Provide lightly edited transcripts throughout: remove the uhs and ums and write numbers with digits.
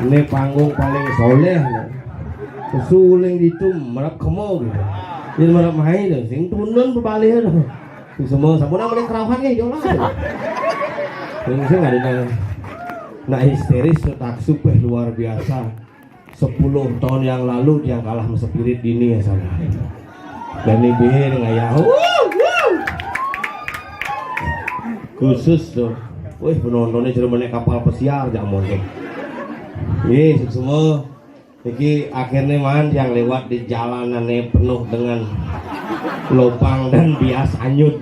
Ini panggung paling soleh suling itu merap kemo gitu jadi merap main tuh sing tunen berbalik tuh semua sampun namanya kerawan ya jolah yang saya nggak ada nah histeris taksup luar biasa 10 tahun yang lalu dia kalah sama Spirit Dini ya sana dan ini nggak ya khusus tuh wih penontonnya cuma naik kapal pesiar jamon tuh. Yes, semua ini akhirnya man yang lewat di jalanannya penuh dengan lubang dan bias anyut.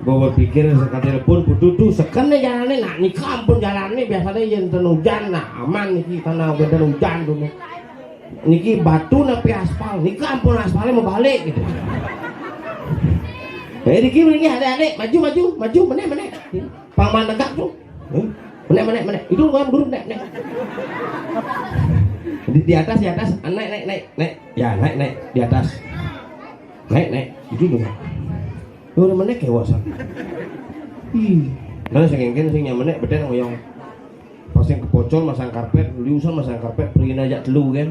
Gue berpikir sekali pun kudu sekene jalannya nak nih kampung jalannya biasanya yang hujan nah aman nih karena udah hujan dulu. Niki batu napi aspal, nih kampung aspalnya mau balik gitu. Niki adik-adik maju mana pangman tegak tuh. Menek itu gua duduk nek di atas naik ya naik di atas naik itu dong lu menek kayak wasan nah sengengken sing nyamenek beden ngoyong pas yang kepocol masang karpet liusan masang karpet pergi aja telu kan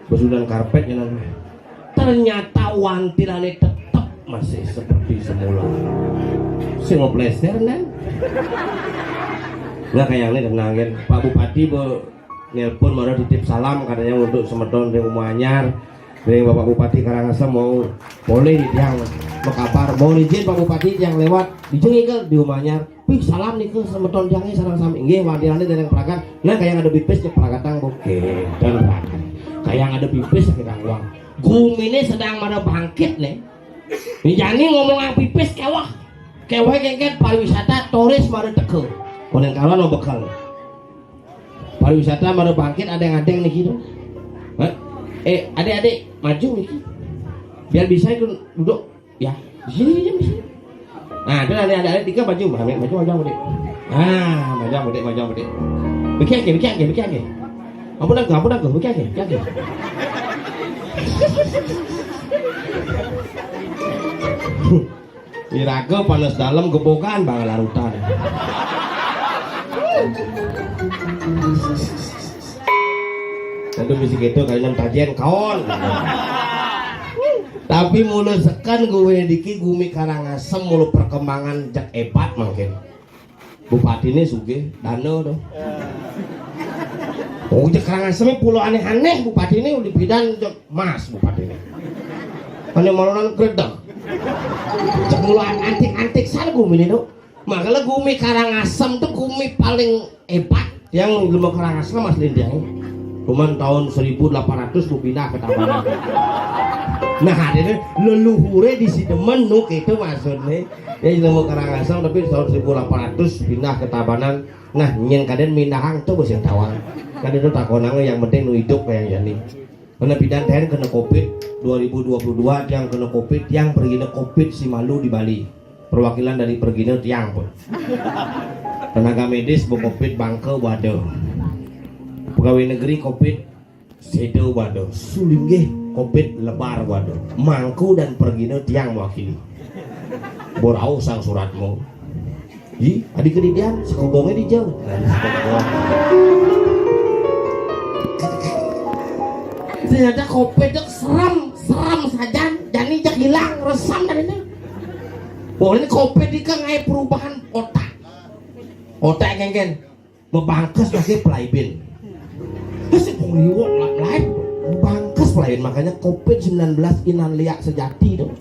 besudan karpetnya nanti ternyata wantilane tetap masih seperti semula sing ngoplester kan nggak kayak ini tenangin Pak Bupati nelpon mana titip salam katanya untuk semedon di rumah anyar dari Bapak Bupati Karangasem mau boleh yang berkabar mau izin Pak Bupati yang lewat dijengkel di rumah anyar wih salam nih ke semedon jangnya sarang sami nggih wadirannya dari yang peragan nah kayak ada pipis ke peragatan oke dan peragan kayak ada pipis ke uang gumi ini sedang mana bangkit nih jadi ngomong yang pipis kewah kengket pariwisata turis mana tekel konen kawan mau bekal pariwisata baru bangkit ada yang nih gitu adik-adik maju nih biar bisa ikut duduk ya di sini bisa nah itu adik-adik tiga maju dek maju dek bikin ampun aku bikin iraga panas dalam gebokan bang larutan itu bisa gitu kayaknya kajian kawan tapi mulu sekan gue diki gumi Karangasem mulu perkembangan jak epat mungkin bupati ini suge dano dong oh jak Karangasem pulau aneh-aneh bupati ini udah bidan jak mas bupati ini aneh malunan gredeng jak mulu antik-antik sana gumi ini dong makanya gumi Karangasem tuh gumi paling hebat yang lumah Karangasem mas Lindiang cuman tahun 1800 gue pindah ke Tabanan nah ini leluhure di Sidemen nuk itu maksudnya ya lumah Karangasem tapi tahun 1800 pindah ke Tabanan nah nyen kaden mindahang tuh bos yang tawang kan itu takonangnya yang penting nu hidup kayak jani karena bidan teh kena covid 2022 yang kena covid yang pergi ke covid si malu di Bali perwakilan dari pergino tiang pun tenaga medis bu covid bangke waduh pegawai negeri covid sedo waduh sulinggih covid lebar waduh mangku dan pergino tiang mewakili borau sang suratmu ji adik kedidian sekobongnya dijauh ternyata covid itu seram saja jadi jak hilang resam dari ini boleh covid ini kan ngaya perubahan otak kan membangkes lagi pelaibin terus pengliwok lain bangkes pelaibin makanya covid-19 inan liak sejati tuh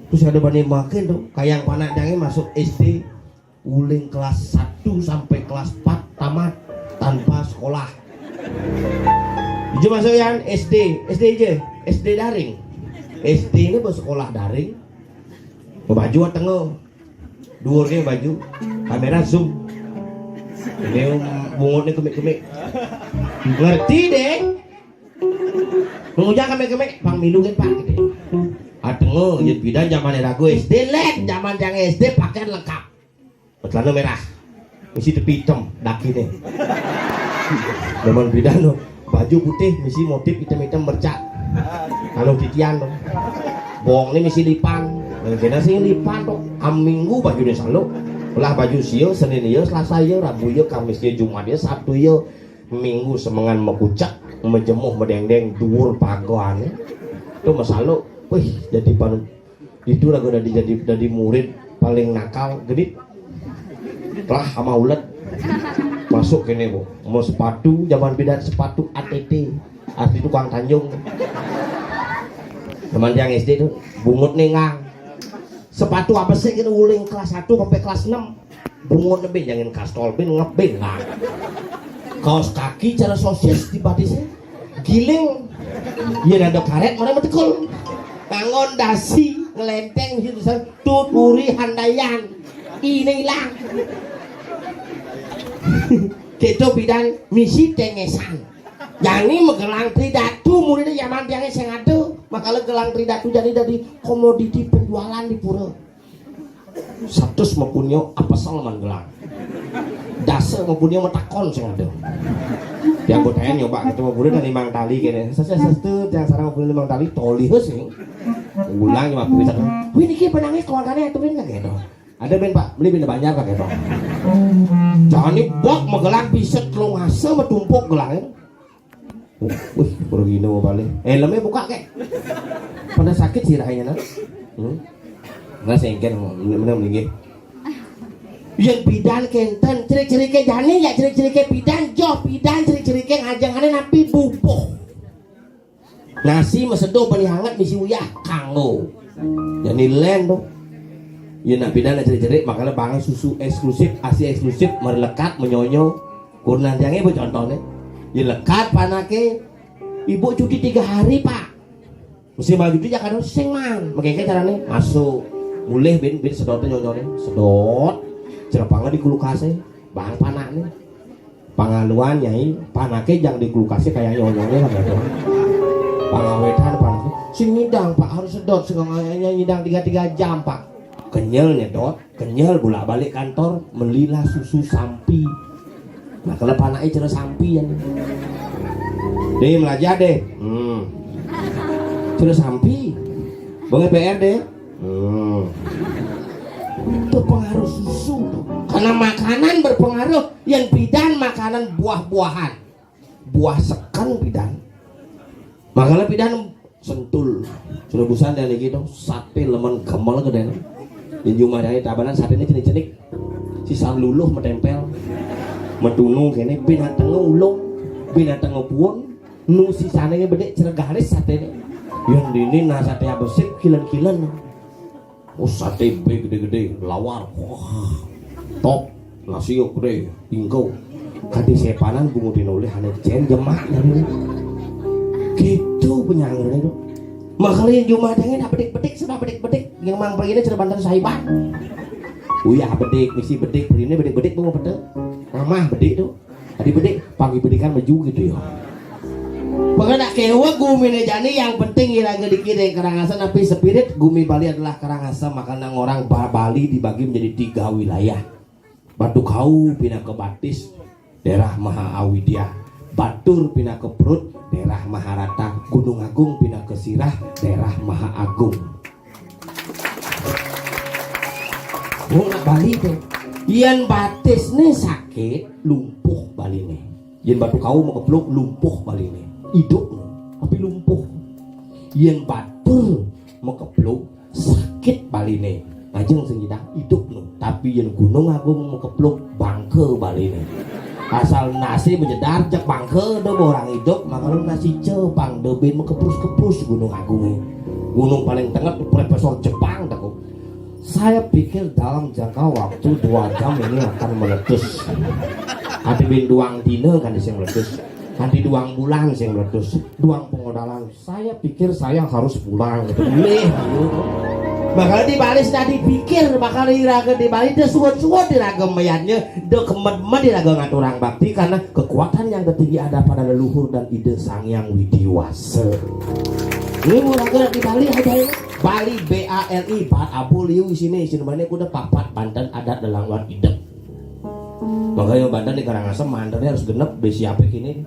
terus ada banding makin tuh kayak yang panak jangan masuk SD uling kelas 1 sampai kelas 4 tamat tanpa sekolah Ije masuk yang SD aja SD daring SD ini bersekolah daring baju tengah duurnya baju kamera zoom ini bungutnya kemik-kemik ngerti deh mengujang kemik-kemik pang milu kan pak gitu tengah jadi bidan zaman era gue SD lek zaman yang SD pakaian lengkap celana merah misi tepi hitam daki nih zaman bidan baju putih misi motif hitam-hitam bercat kalau titian dong bohong ini misi lipan kena sih lipan dong minggu baju ini selalu ulah baju sio Senin ya Selasa ya Rabu ya Kamis ya Jumat ya Sabtu ya Minggu semengan mekucak menjemuh medeng-deng dhuwur pagoane itu masalah wih jadi panu itu lah gue jadi murid paling nakal gede lah sama ulet masuk kene bu mau sepatu zaman bidan sepatu ATT asli tukang Tanjung teman yang SD tuh bungut nengang sepatu apa sih kita uling kelas 1 sampai kelas 6 bungut lebih jangan kastol bin ngebin lah kaos kaki cara sosis di batisnya giling ya ada karet mana betul bangun dasi ngelenteng gitu tuturi handayan ini hilang gitu bidan misi tengesan yang ini menggelang tridatu muridnya zaman tiangnya saya ngadu makalah gelang tridatu jadi dari komoditi penjualan di pura satu mapunnya apa salman gelang dasar mapunnya metakon saya ngadu dia botayan nyoba gitu murid dan limang tali kene sesuatu yang sarang mapunnya limang tali toli sih ulang nyoba bisa wih ini penangis keluarganya itu ben kayak gitu ada ben pak beli ben banyak kayak gitu jangan nih bok megelang bisa telung asa metumpuk gelangnya wih pergi mau balik helmnya buka kek pada sakit sih rahanya nggak sengken bener meninggi yang bidan kenten ciri-ciri ke jani ya ciri-ciri ke bidan jo bidan ciri-ciri ke ngajangannya napi bubuh nasi mesedo beli hangat misi uyah kanggo jadi len dong ya nak bidan ciri-ciri makanya banget susu eksklusif asi eksklusif merelekat menyonyo kurang yang ibu contohnya ya lekat panake ibu cuti 3 hari pak mesti mau cuti jangan sing man makanya caranya masuk mulai bin sedotnya nyonyone sedot cerapangnya di kulkasnya bang panaknya pangaluan nyai panake jangan di kulkasnya kayak nyonyone lah gitu pangawetan panaknya sing nyidang pak harus sedot segala nyidang 3 jam pak kenyal nyedot kenyal bolak balik kantor melilah susu sampi nah kalau panaknya cara sampi ya deh belajar deh cara sampi bang PR deh itu pengaruh susu tuh. Karena makanan berpengaruh yang bidan makanan buah-buahan buah sekan bidan makanya bidan sentul sudah busan dari gitu sate lemon gemel gede di rumah dari tabanan sate ini jenik-jenik sisa luluh metempel metunu kene binatang ulung binatang buon nu sisane bedek cergaris sate yang dini nah sate abesik kilan-kilan oh sate be gede-gede lawar wah top nasi yo gede ingko kadi sepanan bungutin oleh hane cen jemak gitu penyanggurnya itu makanya yang cuma dengan bedik-bedik sudah bedik-bedik yang mang begini sudah bantar sahibat uya bedik misi bedik ini bedik-bedik bunga bedik ramah bedik tuh tadi bedik pagi bedikan baju gitu ya Pokoknya nak kewa gumi jani yang penting iraga dikira Karangasem tapi spirit gumi Bali adalah Karangasem. Makanya orang Bali dibagi menjadi 3 wilayah. Batu Kau pindah ke Batis, daerah Mahawidya. Batur pindah ke Perut, daerah Maharata. Gunung Agung pindah ke Sirah, daerah Mahaagung. Oh nak Bali tuh. Yen Batis nih sakit, lumpuh Bali nih. Yen Batu Kau mau kepluk lumpuh Bali nih. Hidup tapi lumpuh. Yen Batur mau kepluk sakit Bali nih. Ajeng senjata hidup no. Tapi yen Gunung Agung mau kepluk bangke Bali nih. Asal nasi menjedar cek bangke do orang hidup maka lu nasi Jepang debin mau keprus Gunung Agung nih. Gunung paling tengah Profesor Jepang takut. Saya pikir dalam jangka waktu 2 jam ini akan meletus. Hati bin duang dina kan yang meletus. Nanti 2 bulan saya meletus, 2 pengodalan. Saya pikir saya harus pulang gitu. Bakal di Bali sudah dipikir, bakal diraga di Bali dia suat-suat diraga mayatnya, dia kemet-met diraga ngaturang bakti karena kekuatan yang tertinggi ada pada leluhur dan ide Sang Yang Widiwasa. Ini muraga di Bali aja ini. Bali BALI Bat Abul Liu sini mana kuda papat Banten adat dalam luar idep. Makanya Banten di Karangasem mandarnya harus genep besi apa ini.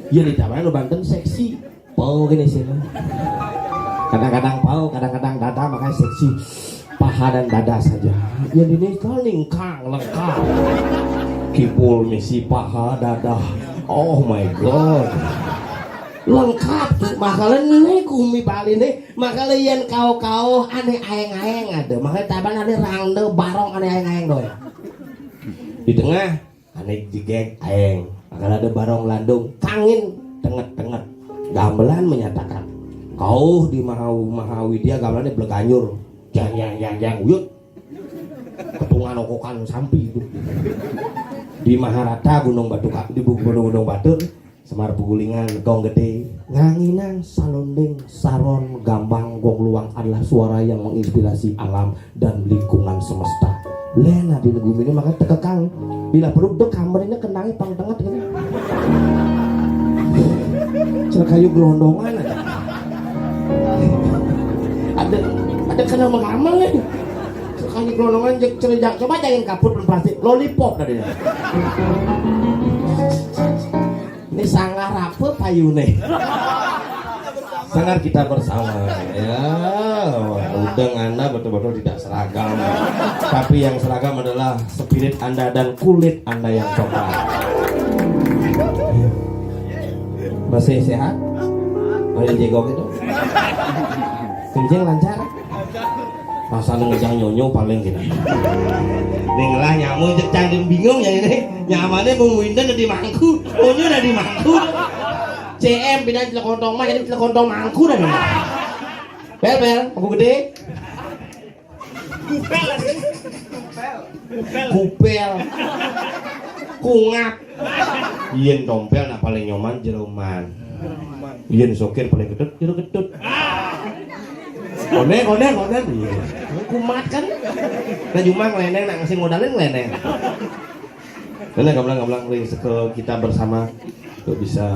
Iya ditambahnya lo Banten seksi, pau gini sih. Kadang-kadang pau, kadang-kadang dada makanya seksi. Paha dan dada saja. Yang ini kan lingkang lengkap. Kipul misi paha dada. Oh my god. Lengkap tuh makalan ini gumi Bali nih makalan yang kau aneh aeng ada makanya taban ada rangde barong aneh aeng doy di tengah aneh jigek aeng makalan ada barong landung kangin tenget gamelan menyatakan kau di Mahawidya gamelannya beleganyur yang uyut ketungan okokan sampi itu di Maharata Gunung Batu di Gunung Batur Semar Pugulingan, Gong Gede, Nganginang, Salondeng, Saron, Gambang, Gong Luang adalah suara yang menginspirasi alam dan lingkungan semesta. Lena di negeri ini makanya tekekang. Bila perlu dek kamar ini kenangi pang tengah gitu. Cerah kayu gelondongan aja. Ada kena mengamal nih. Cerah kayu gelondongan cerijak coba jangan kapur plastik lollipop tadi. Ini sangar apa payune? Sangar kita bersama ya. Udang Anda betul-betul tidak seragam. Tapi yang seragam adalah spirit Anda dan kulit Anda yang coklat. Masih sehat? Masih jegok itu? Kencing lancar? Masa ngejang nyonyo paling gini. Ning lah nyamu cang bingung ya ini. Nyamannya Bung Winten udah di mangku, Onyo udah di mangku. CM pindah di Lekontong mah jadi di Lekontong mangku dah nih. Bel, aku gede. Kupel. Kungap. Yen tompel nak paling nyoman jeroman. Yen sokir paling gedut. Koneng iya. Kumat kan. Nah cuma ngeleneng nak ngasih modalin ngeleneng. Karena gamblang ring sekel kita bersama untuk bisa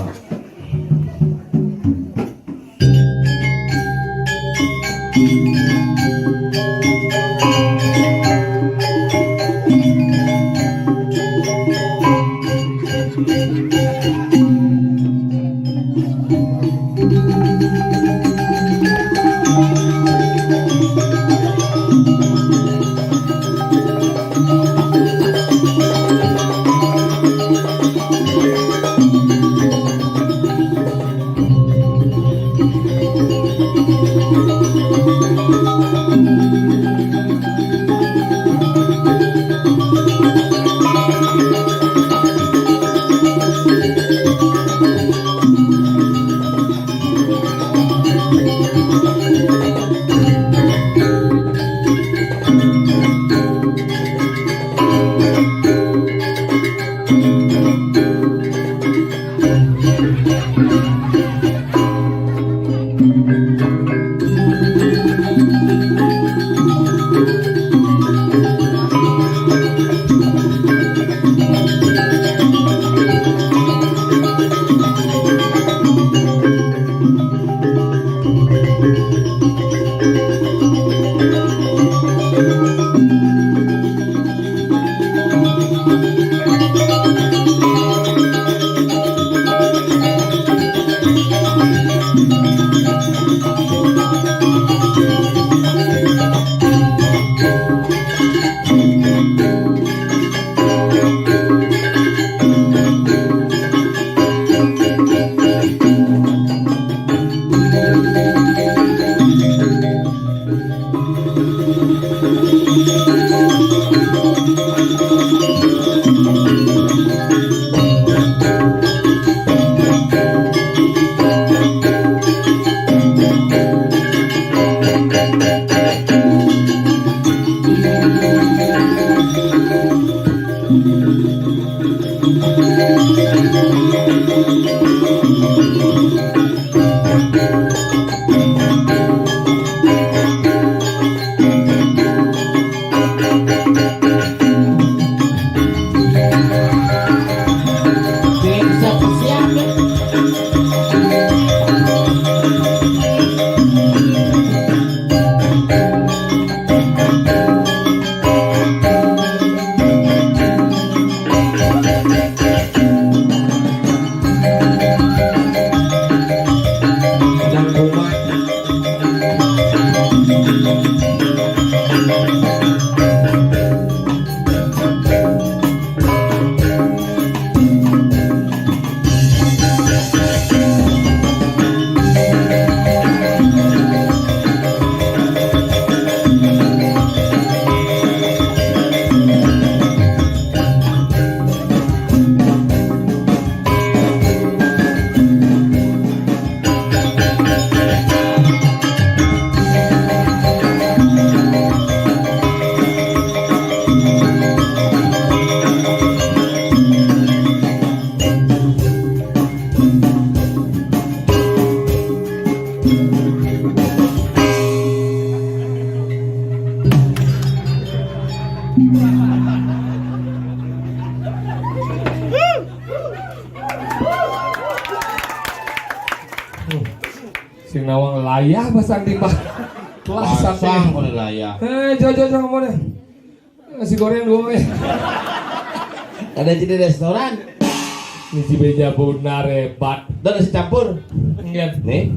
layah pasang di bak. Pasang kau layah. Jojo kamu deh. Nasi goreng dua ya. Ada di restoran. Nasi beja benar hebat. Dan nasi campur. Enggak. Nih,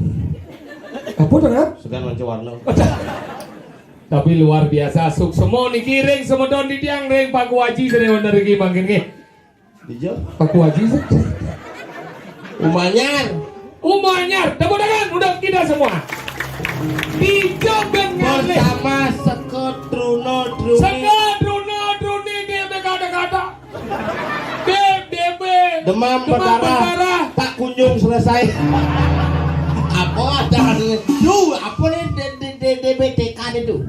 Apa dengan? segan manca warna. Tapi luar biasa suk semua nih kiring semua don di tiang ring Pak Waji sering bener iki makin ki. Dijo. Pak Waji sih. Umanyar, Tepuk tangan udah kita semua. Dijo Bengali. bersama Sekodruno Druni. Druni dia kata-kata. DB. Demam berdarah tak kunjung selesai. Apa ada apa nih DBTK itu?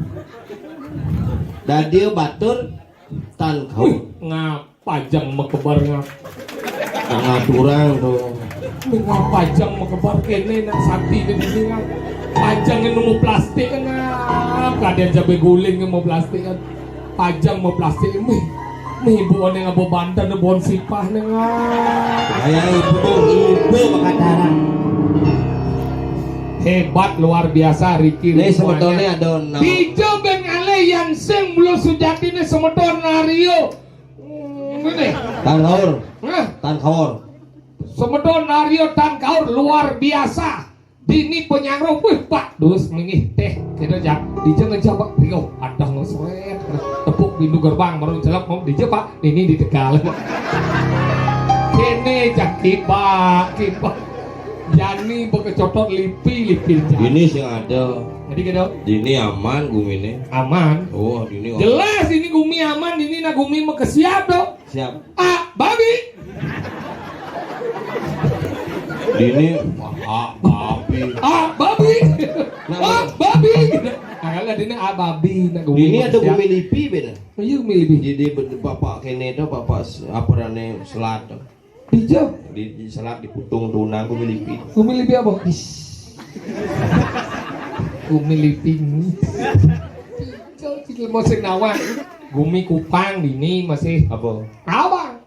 Dan dia batur tan kau Ngapajang mekebar ngaturang tuh. Ngapajang mekebar kene nak sakti ke sini kan. Pajang nemu plastik kan. Kalian jabe guling nemu plastik kan. Pajang mau plastik mih ibu ane ngabo bantan bon sipah nengar. Kayak ibu bakataran. Hebat luar biasa Riki. Ini sebetulnya ada nama. Dijo Bengali yang sing belum sujati ini semeton Nario. Ini. Tan Kaur. Semeton Nario Tan Kaur luar biasa. Dini penyangro wih Pak dus mengih teh kita jak Dijo ngejawab Rio ada ngosret tepuk pintu gerbang baru jawab mau Dijo Pak ini di Tegal. Kene jak kipak. Yani bekecotot lipi. Ini sih ada. Jadi gitu. Ini aman gumine. Aman. Oh, ini Jelas ini gumi aman, ini na gumi mau kesiap dong. siap. Babi. Ini babi. Babi. Babi. Agak ini babi na gumi. Ini ada gumi lipi bener. Iya gumi lipi. Jadi bapak kene itu bapak apa rane selat. Dijo. Di selat diputung tunang gumi lipi. Gumi lipi apa? Gumi lipi. Dijo mau sing nawa. Gumi kupang ini masih Apa? Abang.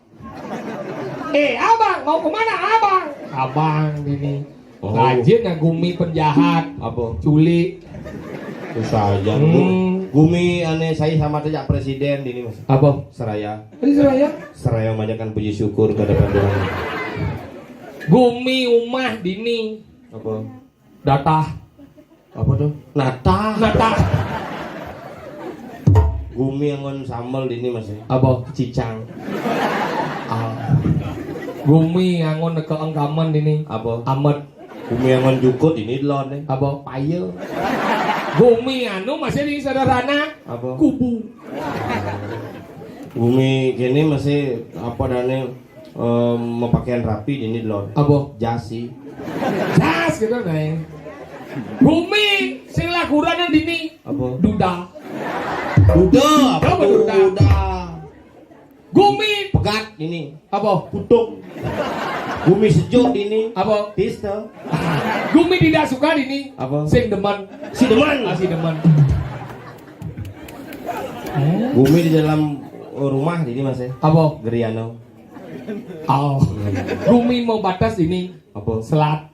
Abang mau kemana abang? Abang ini. Oh. Rajin ya gumi penjahat. Apa? Culik. Susah aja. Gumi aneh saya sama saja presiden ini mas. Apa? Seraya. Ini saya. Seraya memanjatkan puji syukur kepada Tuhan. Gumi umah dini. Apa? Datah. Apa tuh? Natah. Gumi angon sambal dini mas. Apa? Cicang. Gumi angon keengkaman dini. Apa? Amet. Gumi angon jukut ini lon nih. Apa? Paye. Gumi anu masih di sederhana. Apa? Kubu. Gumi gini masih apa dane mempakaian rapi ini lon. Apa? Jasi. Jas gitu nih. Gumi sing laguranan dini. Apa? Duda. Apa duda? Gumi Pegat ini. apa? Putuk. Gumi sejuk ini. Apa? Pistol. Gumi tidak suka dini. Apa? Sing demen. Si deman. Si demen. Gumi di dalam rumah ini mas ya. Apa? Geriano. Gumi mau batas ini. Apa? Selat.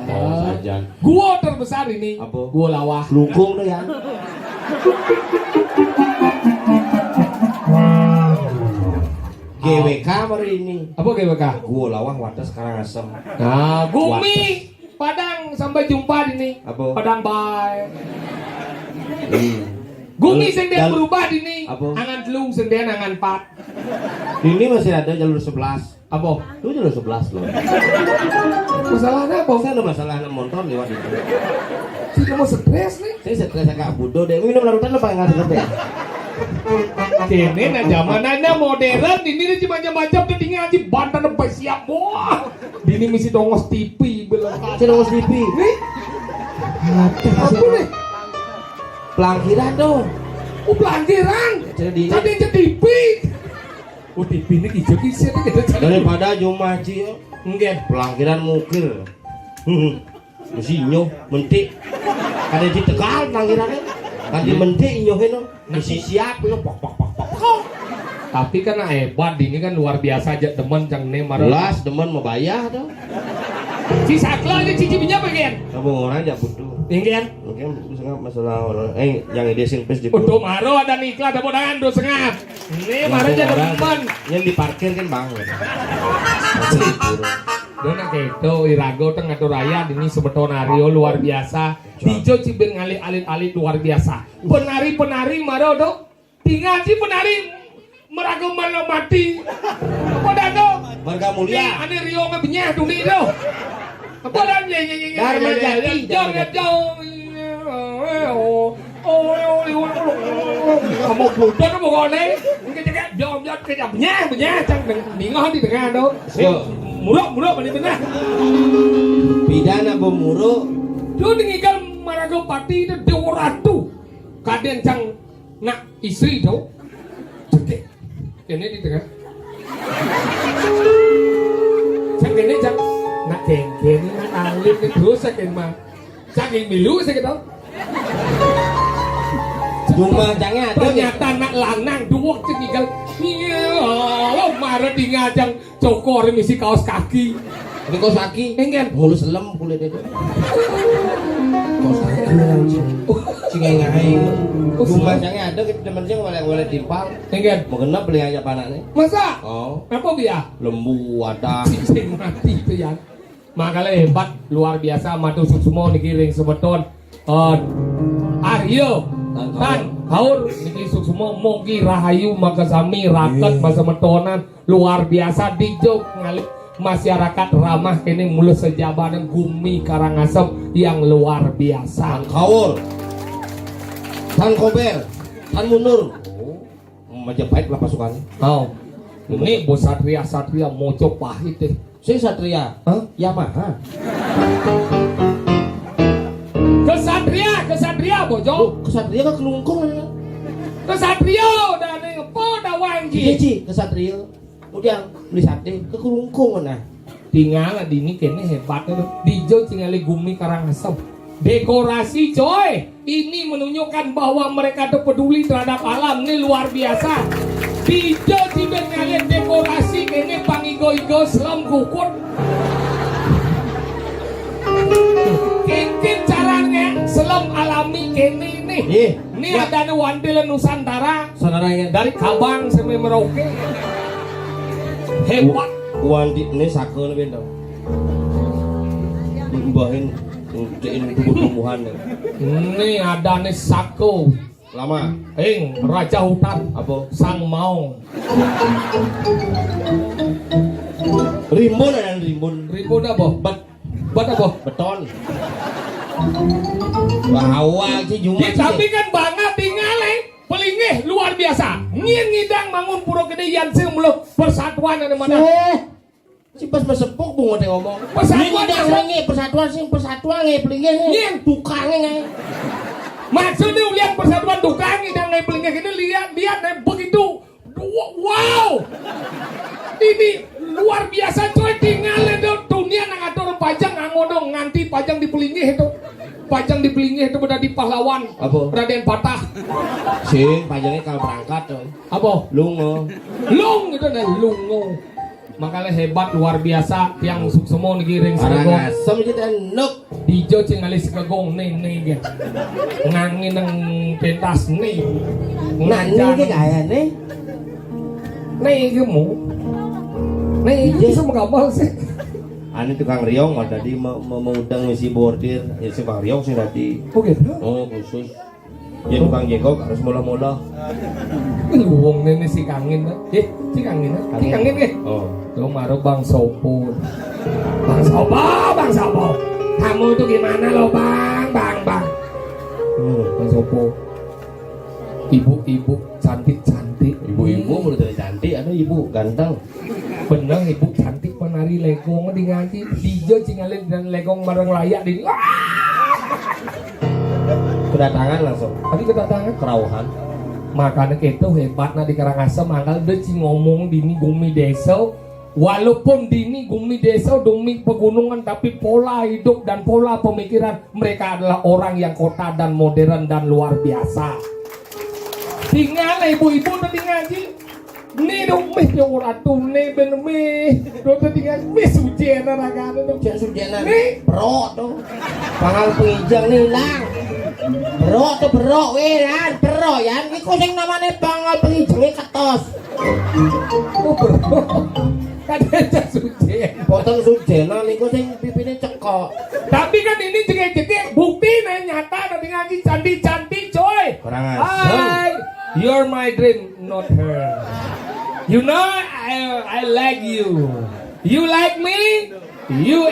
Sajan. Gua terbesar ini. Apa? Gua lawah. Lukung tuh ya. GWK baru ini. Apa GWK? Gua lawah wates sekarang asem. Nah, Gumi Padang sampai jumpa ini. Apa? Padang bye. Gumi sendian berubah dini. Apa? Angan telung sendian angan pat. Ini masih ada jalur 11. Apa? Itu jalur 11 loh. Masalahnya apa? Saya ada masalah motor lewat itu. Sih kamu stres nih. Saya stres agak bodoh deh. Minum larutan lo pengen ngasih ya. Kini na zamanannya modern, ini nih macam-macam tuh tinggal aja bantan sampai siap wah. Dini misi dongos TV bilang. Saya dongos TV. Nih. Apa nih? Pelangkiran tuh. Pelangkiran. Jadi TV. TV ini kisah kita cari. Daripada Jumaji Enggak. pelangkiran mukir. Mesti nyoh mentik. Ada di Tegal pelangkirannya. Kan di mentik nyohin mesti siap lo pok. Tapi kan hebat ini kan luar biasa aja teman yang ne marah. Jelas teman mau bayar tuh. Si sakla aja cicipinya bagian. Kamu orang aja butuh. Tinggian. Mungkin sengap masalah orang yang ide sing pes di Untuk maro ada niklah ada bodangan do sengap. Ini maro aja demen. Yang diparkir kan bang. Dona keto irago tengah raya ini sebetonario luar biasa. Dijo cibir ngalit-alit luar biasa. Penari-penari maro do. Tinggal si penari merago malam mati. Bodago. Marga mulia. Ane Rio ngebenyah tuh nih do. Apa dan Dharma Jati. Kamu butuh mau gone, mungkin cakap jom kejapnya, cang bingung di tengah do. Muruk di tengah. Pidana bomuro. Tuh dengikan marago pati itu dewa ratu. Kaden cang nak istri do. Cekik, ini di tengah. Cang ini cang. Nak kengken, nak alit, nak terus saking mah, saking milu sakit tau. Cuma jangan. Ternyata nak lanang dua tinggal. Lo marah di ngajang cokor misi kaos kaki. Ini kaos kaki. Enggak. Mulus lem kulit itu. Kaos kaki. Cingai ngai. Cuma jangan ada kita teman sing boleh timpal. Enggak. Mau kena beli aja panaknya. Masa? Oh. Apa dia? Lembu ada. Cicing mati itu ya. Makanya hebat luar biasa matu semua digiring sebeton. Aryo tan haur niki semua mogi rahayu makasami raket masa metonan luar biasa dijo ngalih masyarakat ramah ini mulus sejabanan Gumi Karangasem yang luar biasa. Tan Kaur, Tan Kober, Tan Munur. Majapahit lah pasukannya. Oh, ini bos Satria Mojopahit deh. Si Satria, Yamaha. Kesatria bojo. Kesatria kan kelungkung. Kesatria dan apa dawang Iya ji. Ci, kesatria. Udah beli sate ke kelungkung nah. Tinggal di ini kayaknya hebat tuh. Dijo tinggali Gumi Karangasem. Dekorasi coy. Ini menunjukkan bahwa mereka tuh peduli terhadap alam. Ini luar biasa. Dijo tinggal ngalian dekorasi kayaknya pangigo-igo selam kukut. Kengkin caranya selam alami kene nih. Ini ada Wandil Nusantara. Saudaranya Dari Kabang sampai Merauke. Hebat. Wandi ini sakun benda. Mbahin ngecein tumbuh-tumbuhan. Ini ada nih Sako. Lama. Raja Hutan. Apa? Sang Maung. Rimbun ada rimbun. Rimbun apa? Bat apa? Beton. Bahawa sih cuma Tapi kan banget tinggal pelingih luar biasa. Ngidang bangun pura gede yang sing mulu persatuan ada mana? Si pas mesepuk bungo teh ngomong. Persatuan nge persatuan nge pelingih nge. Tukangnya nge. Maksudnya lihat persatuan tukang ngidang nge pelingih ini lihat begitu. Wow. Ini luar biasa coy tinggal itu dunia nang atur pajang ngodong nganti pajang di pelingih itu. Pajang di pelingih itu berada di pahlawan. Apa? Raden Patah. Sing pajangnya kalau berangkat tuh. Apa? Lungo. Lung itu dah lungo. Makanya hebat luar biasa yang semua digiring segong. Karangasem kita nuk. Dijo cengali segong nih gitu. Ngangin nang pentas nih. Nani ke gaya nih. Nih kamu. Nih itu sama kamu sih. Ani tukang riong tadi mau udang misi bordir. Ya si Bang Riong sih tadi. Oh gitu. Oh khusus. Ya tukang jengkok harus mula-mula. Luwung nih si kangin. Si kangin. Si kangin ke? Oh. Lo maru Bang Sopo. Bang Sopo. Kamu itu gimana lo Bang? Bang Sopo. Ibu cantik. Ibu-ibu menurut saya cantik, ada ibu ganteng. Bener ibu cantik menari legong di ngaji. Dijo cingalin dan legong bareng layak di. Kedatangan langsung. Tadi kedatangan Kerauhan. makanya itu hebatnya di Karangasem anggal dia ngomong dini Gumi desa. Walaupun dini Gumi desa demi pegunungan tapi pola hidup dan pola pemikiran mereka adalah orang yang kota dan modern dan luar biasa. Tinggal ibu-ibu tadi ngaji Ni dong meh yang ratu ni ben meh. Do tinggal meh sujena ragane dong. Jangan sujenan. Nih. Bro tuh. Pangal penginjang nih lang. Bro weh kan. Bro ya. Iku sing namanya pangal penginjangnya ketos. Oh bro. Kadang sujen. Potong sujenan iku sing pipine cekok. Tapi kan ini jegek-jegek bukti nih nyata nanti ngaji cantik-cantik coy. Kurang asem. Hai, you're my dream, not her. You know I like you. You like me? You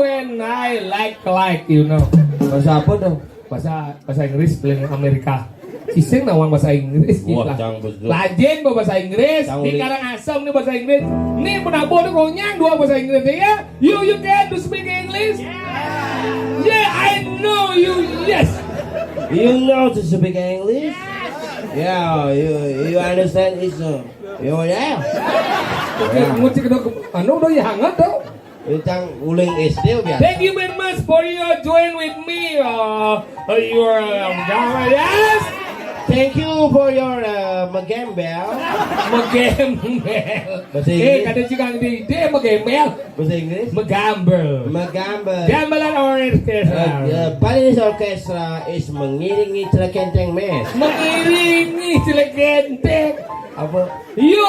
and I like you know. Bahasa apa dong? Bahasa Inggris paling Amerika. Siseng nawang bahasa Inggris. Wah, jangan betul. Lajen bahasa Inggris. Jangan Di boleh. Karangasem nih bahasa Inggris. Nih penabur nih konyang dua bahasa Inggris ya. You can do speak English? Yeah, I know you. Yes. You know to speak English? Yeah, you understand it so. Yeah. Nguci kedok anu do ya hangat do. Tentang uling SD biasa. Thank you very much for your join with me. Your yes. Thank you for your magembel. Megembel. Bahasa Inggris. Kada cikang di dia megembel. Bahasa Inggris? Megambel. Magambel. Gamelan orkestra. Paling orkestra is mengiringi celekenteng mes. Mengiringi celekenteng. Apa? You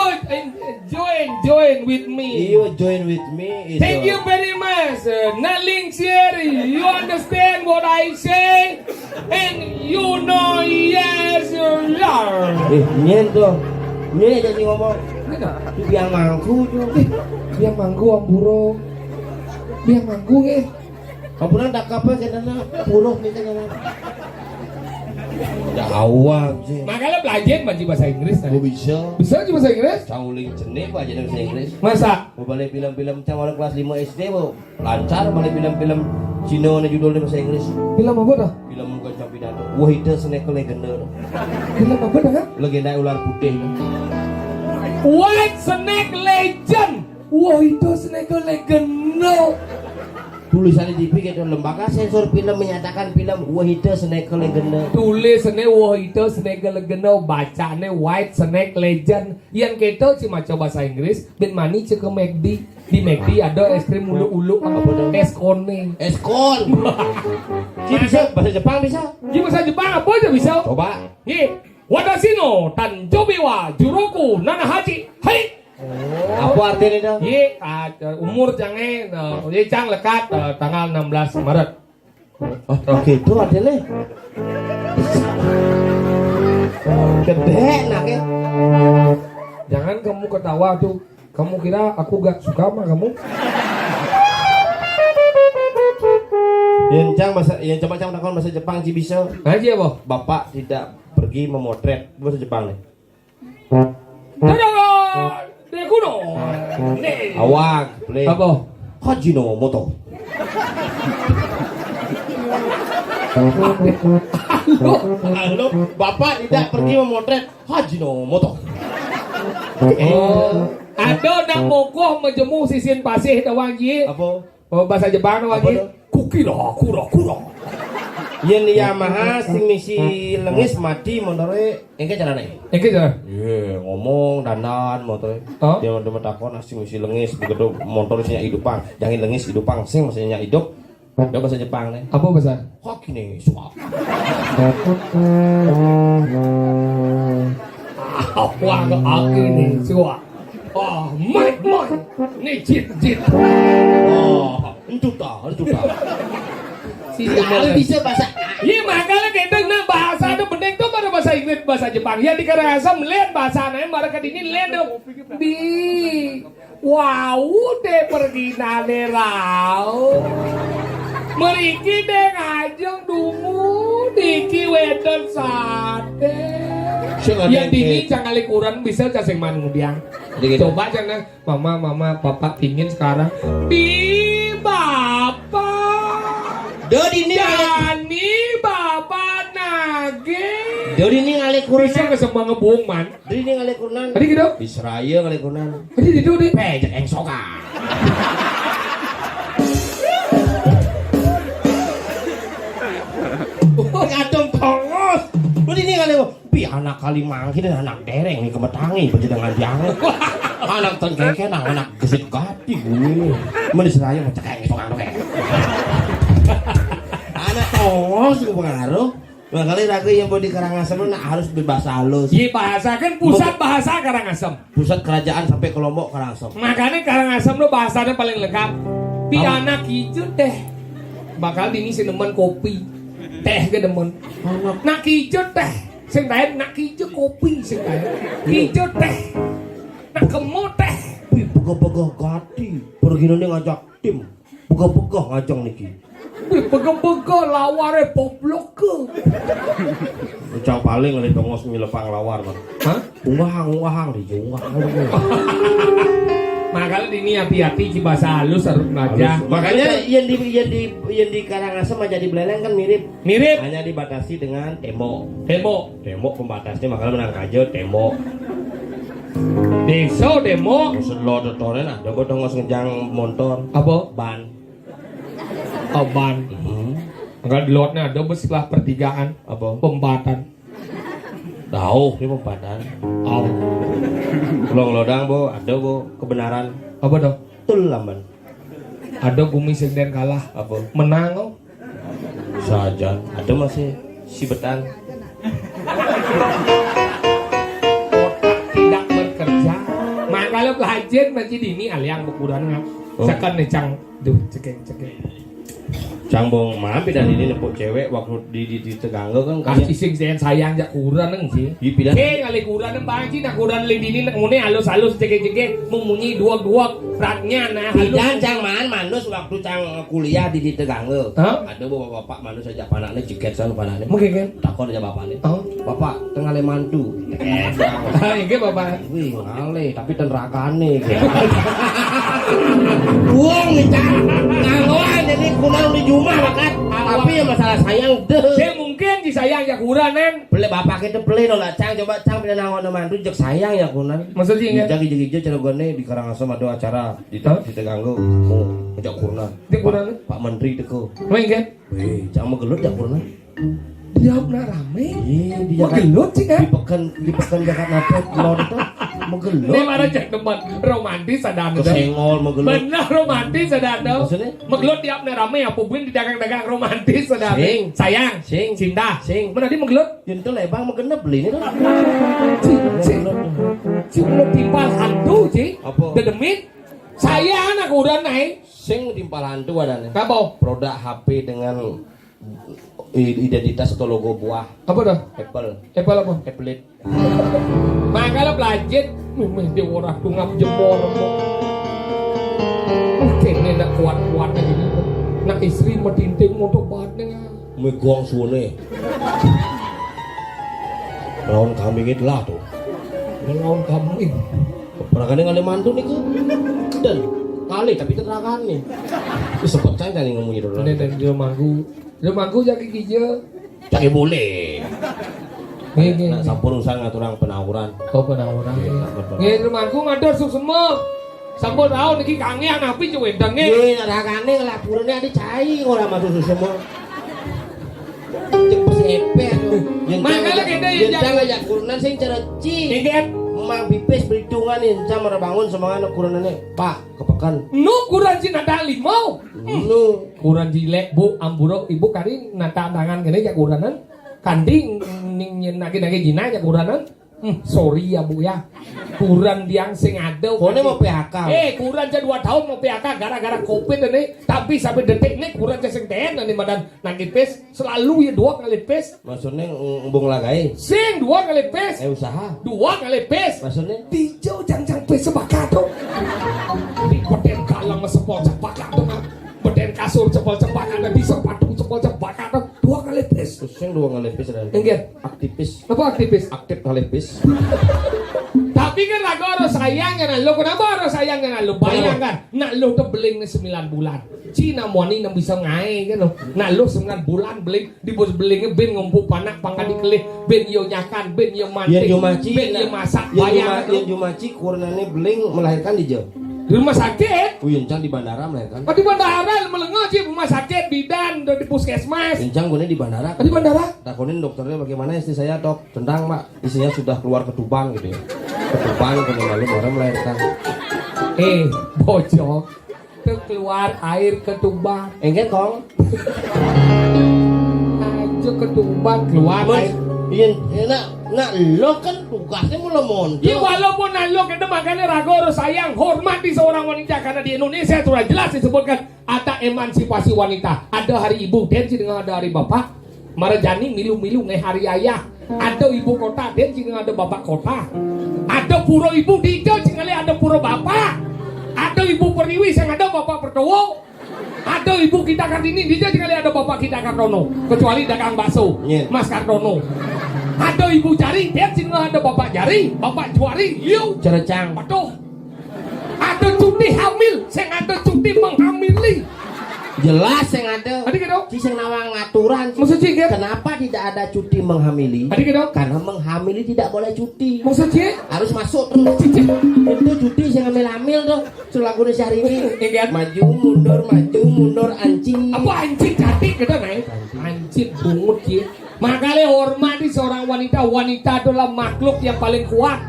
join with me. You join with me. Is Thank you very much. Naling here, you understand what I say, and you know yes, you are. Nyen tuh. Nyen aja sih ngomong. Biang mangku tuh. Biang manggu amburo. Biang manggu Kapunan tak kapal kena puluh nih kan. Ya awak sih. Makanya belajar baca bahasa Inggris. Gue bisa. Bisa aja bahasa Inggris? Cauling jenis aja bahasa Inggris. Masa? Mau balik film-film cawan kelas 5 SD mau lancar balik film-film Cina nih judulnya bahasa Inggris. Film apa dah? Film bukan Campidano. Wah itu Snake Legender. Film apa dah? Legenda ular putih. White Snake Legend. Wah itu Snake Legend. Tulisannya di TV gitu, lembaga sensor film menyatakan film Wahida Snake Legender. Tulisannya Wahida Snake Legend, bacanya White Snake Legend. Yang kita cuma coba bahasa Inggris dan mani cek ke McD. Di McD ada es krim ulu-ulu apa dong? Es kone. Eskon. Bisa bahasa Jepang bisa? Di bahasa Jepang apa aja bisa? Coba. Ye, watashi no tanjobi wa juroku nanahachi. Hai. Apa artinya itu? Ye, umur jangan, ye cang lekat tanggal 16 Maret. Oh gitu artinya. Gede naknya. Jangan kamu ketawa tuh. Kamu kira aku gak suka sama kamu? Yang coba cang takon bahasa Jepang sih bisa. Aja apa? Bapak tidak pergi memotret bahasa Jepang nih. Dadah, dekuno. Nih. Awak, play. Apa? Haji no moto. Halo, Bapak tidak pergi memotret Haji no moto. Ada nak mokoh menjemu sisin pasih tawangi. Apa? Bahasa Jepang tawangi. Kukira, kura. Yen Yamaha sing misi lengis mati motore engke carane. Engke jalan. Ngomong dandan motore. Oh? Dia mau takon sing misi lengis begitu motor isinya hidupang. Jangan lengis hidupang sing maksudnya hidup. Dia bahasa Jepang nih. Apa bahasa? Hok ini suap. Wah, aku ini suap. Oh, mai. Nih jit. Oh, entu ta. Tidak bisa bahasa. Iya makanya kita na bahasa itu penting tuh pada bahasa Inggris, bahasa Jepang. Ya di Karangasem lihat bahasanya mereka ini lihat dong. Wow deh pergi nade rau. Meriki deh ngajeng dungu diki wedon sate. Ya dini jangan likuran bisa kasih manudiang. Coba jangan mama papa pingin sekarang. Bapak. Dodi ini Bapak nage. Dodi ini ngalik Bisa kurunan. ke semua ngebuang man. Dodi ini ngalik kurunan. Tadi gitu. Israel ngalik kurunan. Tadi gitu deh. Pejak yang soka. Ngadong tongos. Dodi ini ngalik anak kali mangki dan anak dereng nih kemetangi pejedangan jangan. Anak tengkeke nang anak gesit gati gue. Menis raya macam kayak gitu kan kayak. Anak tongos gue pengaruh. Makanya ragu yang mau di Karangasem nah harus berbahasa halus. Iya bahasa kan pusat bahasa Karangasem. Pusat kerajaan sampai ke Lombok Karangasem. Makanya Karangasem lo bahasanya paling lengkap. Pi anak hijau teh. Bakal ini si demen kopi. Teh ke demen. Nak hijau teh. Sing lain nak hijau kopi sing lain. Hijau teh. Nak kemo teh. Wih pegah-pegah gati. Pergi nanti ngajak tim. Pegah-pegah ngajak niki. Wih pegah-pegah laware poblok ke. Ucang paling lagi tongos milepang lawar kan. Hah? Ungahang di ungahang. Makanya ini hati-hati di bahasa halus harus aja. Makanya yang di Karangasem aja di Beleleng kan mirip. Mirip. Hanya dibatasi dengan tembok. Demo. Pembatasnya makanya menang aja tembok. Desa demo. Selo totoren ada gue tongos ngejang motor. Apa? Ban. Oh ban. Enggak di lotnya ada setelah pertigaan. Apa? Pembatan. Tahu ini pembatan. Oh. Long lodang bo, ada bo kebenaran. Apa dong? Tul lamban. Ada bumi senden kalah. Apa? Menang oh. Saja. Ada masih si betan. Tidak bekerja. Makanya pelajar masih dini aliang bekuran ngap. Sekan nih cang. Duh cekeng. Cambong maaf dan ini nepuk cewek waktu di Tegangga kan Kasih sing sayang jak kuran neng sih. di pidan Kali kuran neng bangci nak kuran lagi dini nak mune halus cekeng memunyi dua ratnya nah pidan cang manus waktu cang kuliah di Tegangga. Hah? Ada bapak manus aja panaknya jeget sana panaknya. Mungkin kan? Takut aja bapaknya. Oh. Bapak tengah le mantu. Ini bapak. Wih ngale tapi terakane kayak. Buang nih cang. Ngaloan jadi kunang di rumah makan. Tapi ya masalah sayang deh. Saya mungkin si sayang ya kuranan. Beli bapak kita beli nolak cang coba cang pindah nawon mantu jek sayang ya kunan. Maksudnya Jagi jegi cara gue di Karangasem ada acara di Tegangga mau ngejak kunan. Di kunan? Pak Menteri teko. Mungkin. Wih cang mau gelut ya kunan. Diam na rame. Iya di Mau gelut sih kan? di pekan Jakarta Lord itu mau gelut. Ini mana cek teman romantis ada anda. Kesengol mau gelut. Benar romantis ada anda. Maksudnya? Menggelut tiap na rame ya publin di dagang-dagang romantis ada. Sing. Sayang. Sing. Cinta. Sing. Mana dia menggelut? Itu lebang mau genep beli ini tuh. Si belum timpal hantu sih. Apa? Dedemit. Saya anak udah naik. Sing timpal hantu ada nih. Kamu? Produk HP dengan identitas atau logo buah Apa dah? Apple. Apple apa? Apple. Makanya belajar, mesti orang tungap jemur. Mungkin ini nak kuat-kuat lagi ni. Nak istri metinting untuk badan. Megong sune. Lawan kambing itu lah tuh. Lawan kambing. Pernah kali mantu nih kan? Dan kali tapi terakan nih. Sempat cang nih ngomongnya dulu. Ini dan rumahku jadi hijau. Cak boleh. Ini. Nah, sampun urusan ngaturang penawuran. Kau penawaran. Ini rumahku ngador sup semua. Sampun tahu niki kangen api cuwendang nih. Ini terakane ngelapurannya ada cai orang masuk semua. Cek pesi epe tuh. Makanya kita yang jangan ajak kurunan sing cereci. Ingat. Mang pipis perhitungan nih, cam bangun semangat kurunannya. Pak, kepekan. Nu kurang si nata limau. Nu Kurang jilek bu amburo ibu kari nata tangan kene ya kuranan. Kanding ning nagi jina ya kuranan. Sorry ya bu ya. Kurang diang sing ada. Kone mau PHK. Kurang aja 2 tahun mau PHK gara-gara Covid ini. Tapi sampai detik ini kurang aja sing den nih badan nagi pes selalu ya 2 kali pes. Maksudnya ngubung lagai. Sing 2 kali pes. Usaha. 2 kali pes. Maksudnya Dijau jangan pes sebakato. Di koten kalang sepol sebakato. Beden kasur cepol cepakan di sepatu cepol cepakan 2 kali pes. terus yang 2 kali pis dan Enggak. aktivis. Apa aktivis? Aktif kali pis. Tapi kan lagu orang sayang kan lo kenapa orang sayang kan lo bayangkan nak lo tuh beling 9 bulan Cina muani yang bisa ngai kan lo nak lo 9 bulan beling di bos belingnya ben ngumpul panak pangkat dikelih ben yo nyakan ben yo manting Yang jumaci ben yo masak yang bayang jumaci kuranane beling melahirkan di jauh. Di rumah sakit? Encang di bandara melahirkan. Oh, di bandara melengah sih rumah sakit bidan di puskesmas. Encang gue di bandara. Di bandara? Takunin dokternya bagaimana istri saya dok. Tendang pak, istrinya sudah keluar ketubang gitu ya. Ketubang kemudian lalu orang melahirkan. Bocok. Keluar air ketubang. Engket kong. Aja ketubang keluar air. Iya, nak lo kan tugasnya mulai mondok. Ya walaupun lo kan makanya ragu sayang hormati seorang wanita karena di Indonesia sudah jelas disebutkan ada emansipasi wanita. Ada hari ibu dan dengan ada hari bapak. Marajani milu-milu nge hari ayah. Ada ibu kota dan dengan ada bapak kota. Ada pura ibu di itu ada pura bapak. Ada ibu pertiwi yang ada bapak pertowo. Ada ibu kita Kartini dia tinggal ada bapak kita Kartono kecuali dagang bakso Mas Kartono. Ada ibu Jari dia tinggal ada bapak Jari bapak Juari yuk cerecang betul. Ada cuti hamil yang ada cuti menghamili jelas yang ada adik dong si yang nawang ngaturan maksudnya kenapa tidak ada cuti menghamili adik dong karena menghamili tidak boleh cuti maksudnya harus masuk tuh itu cuti yang hamil tuh selaku sehari ini maju mundur anjing apa anjing cantik kita naik anjing bungut ya makanya hormati seorang wanita adalah makhluk yang paling kuat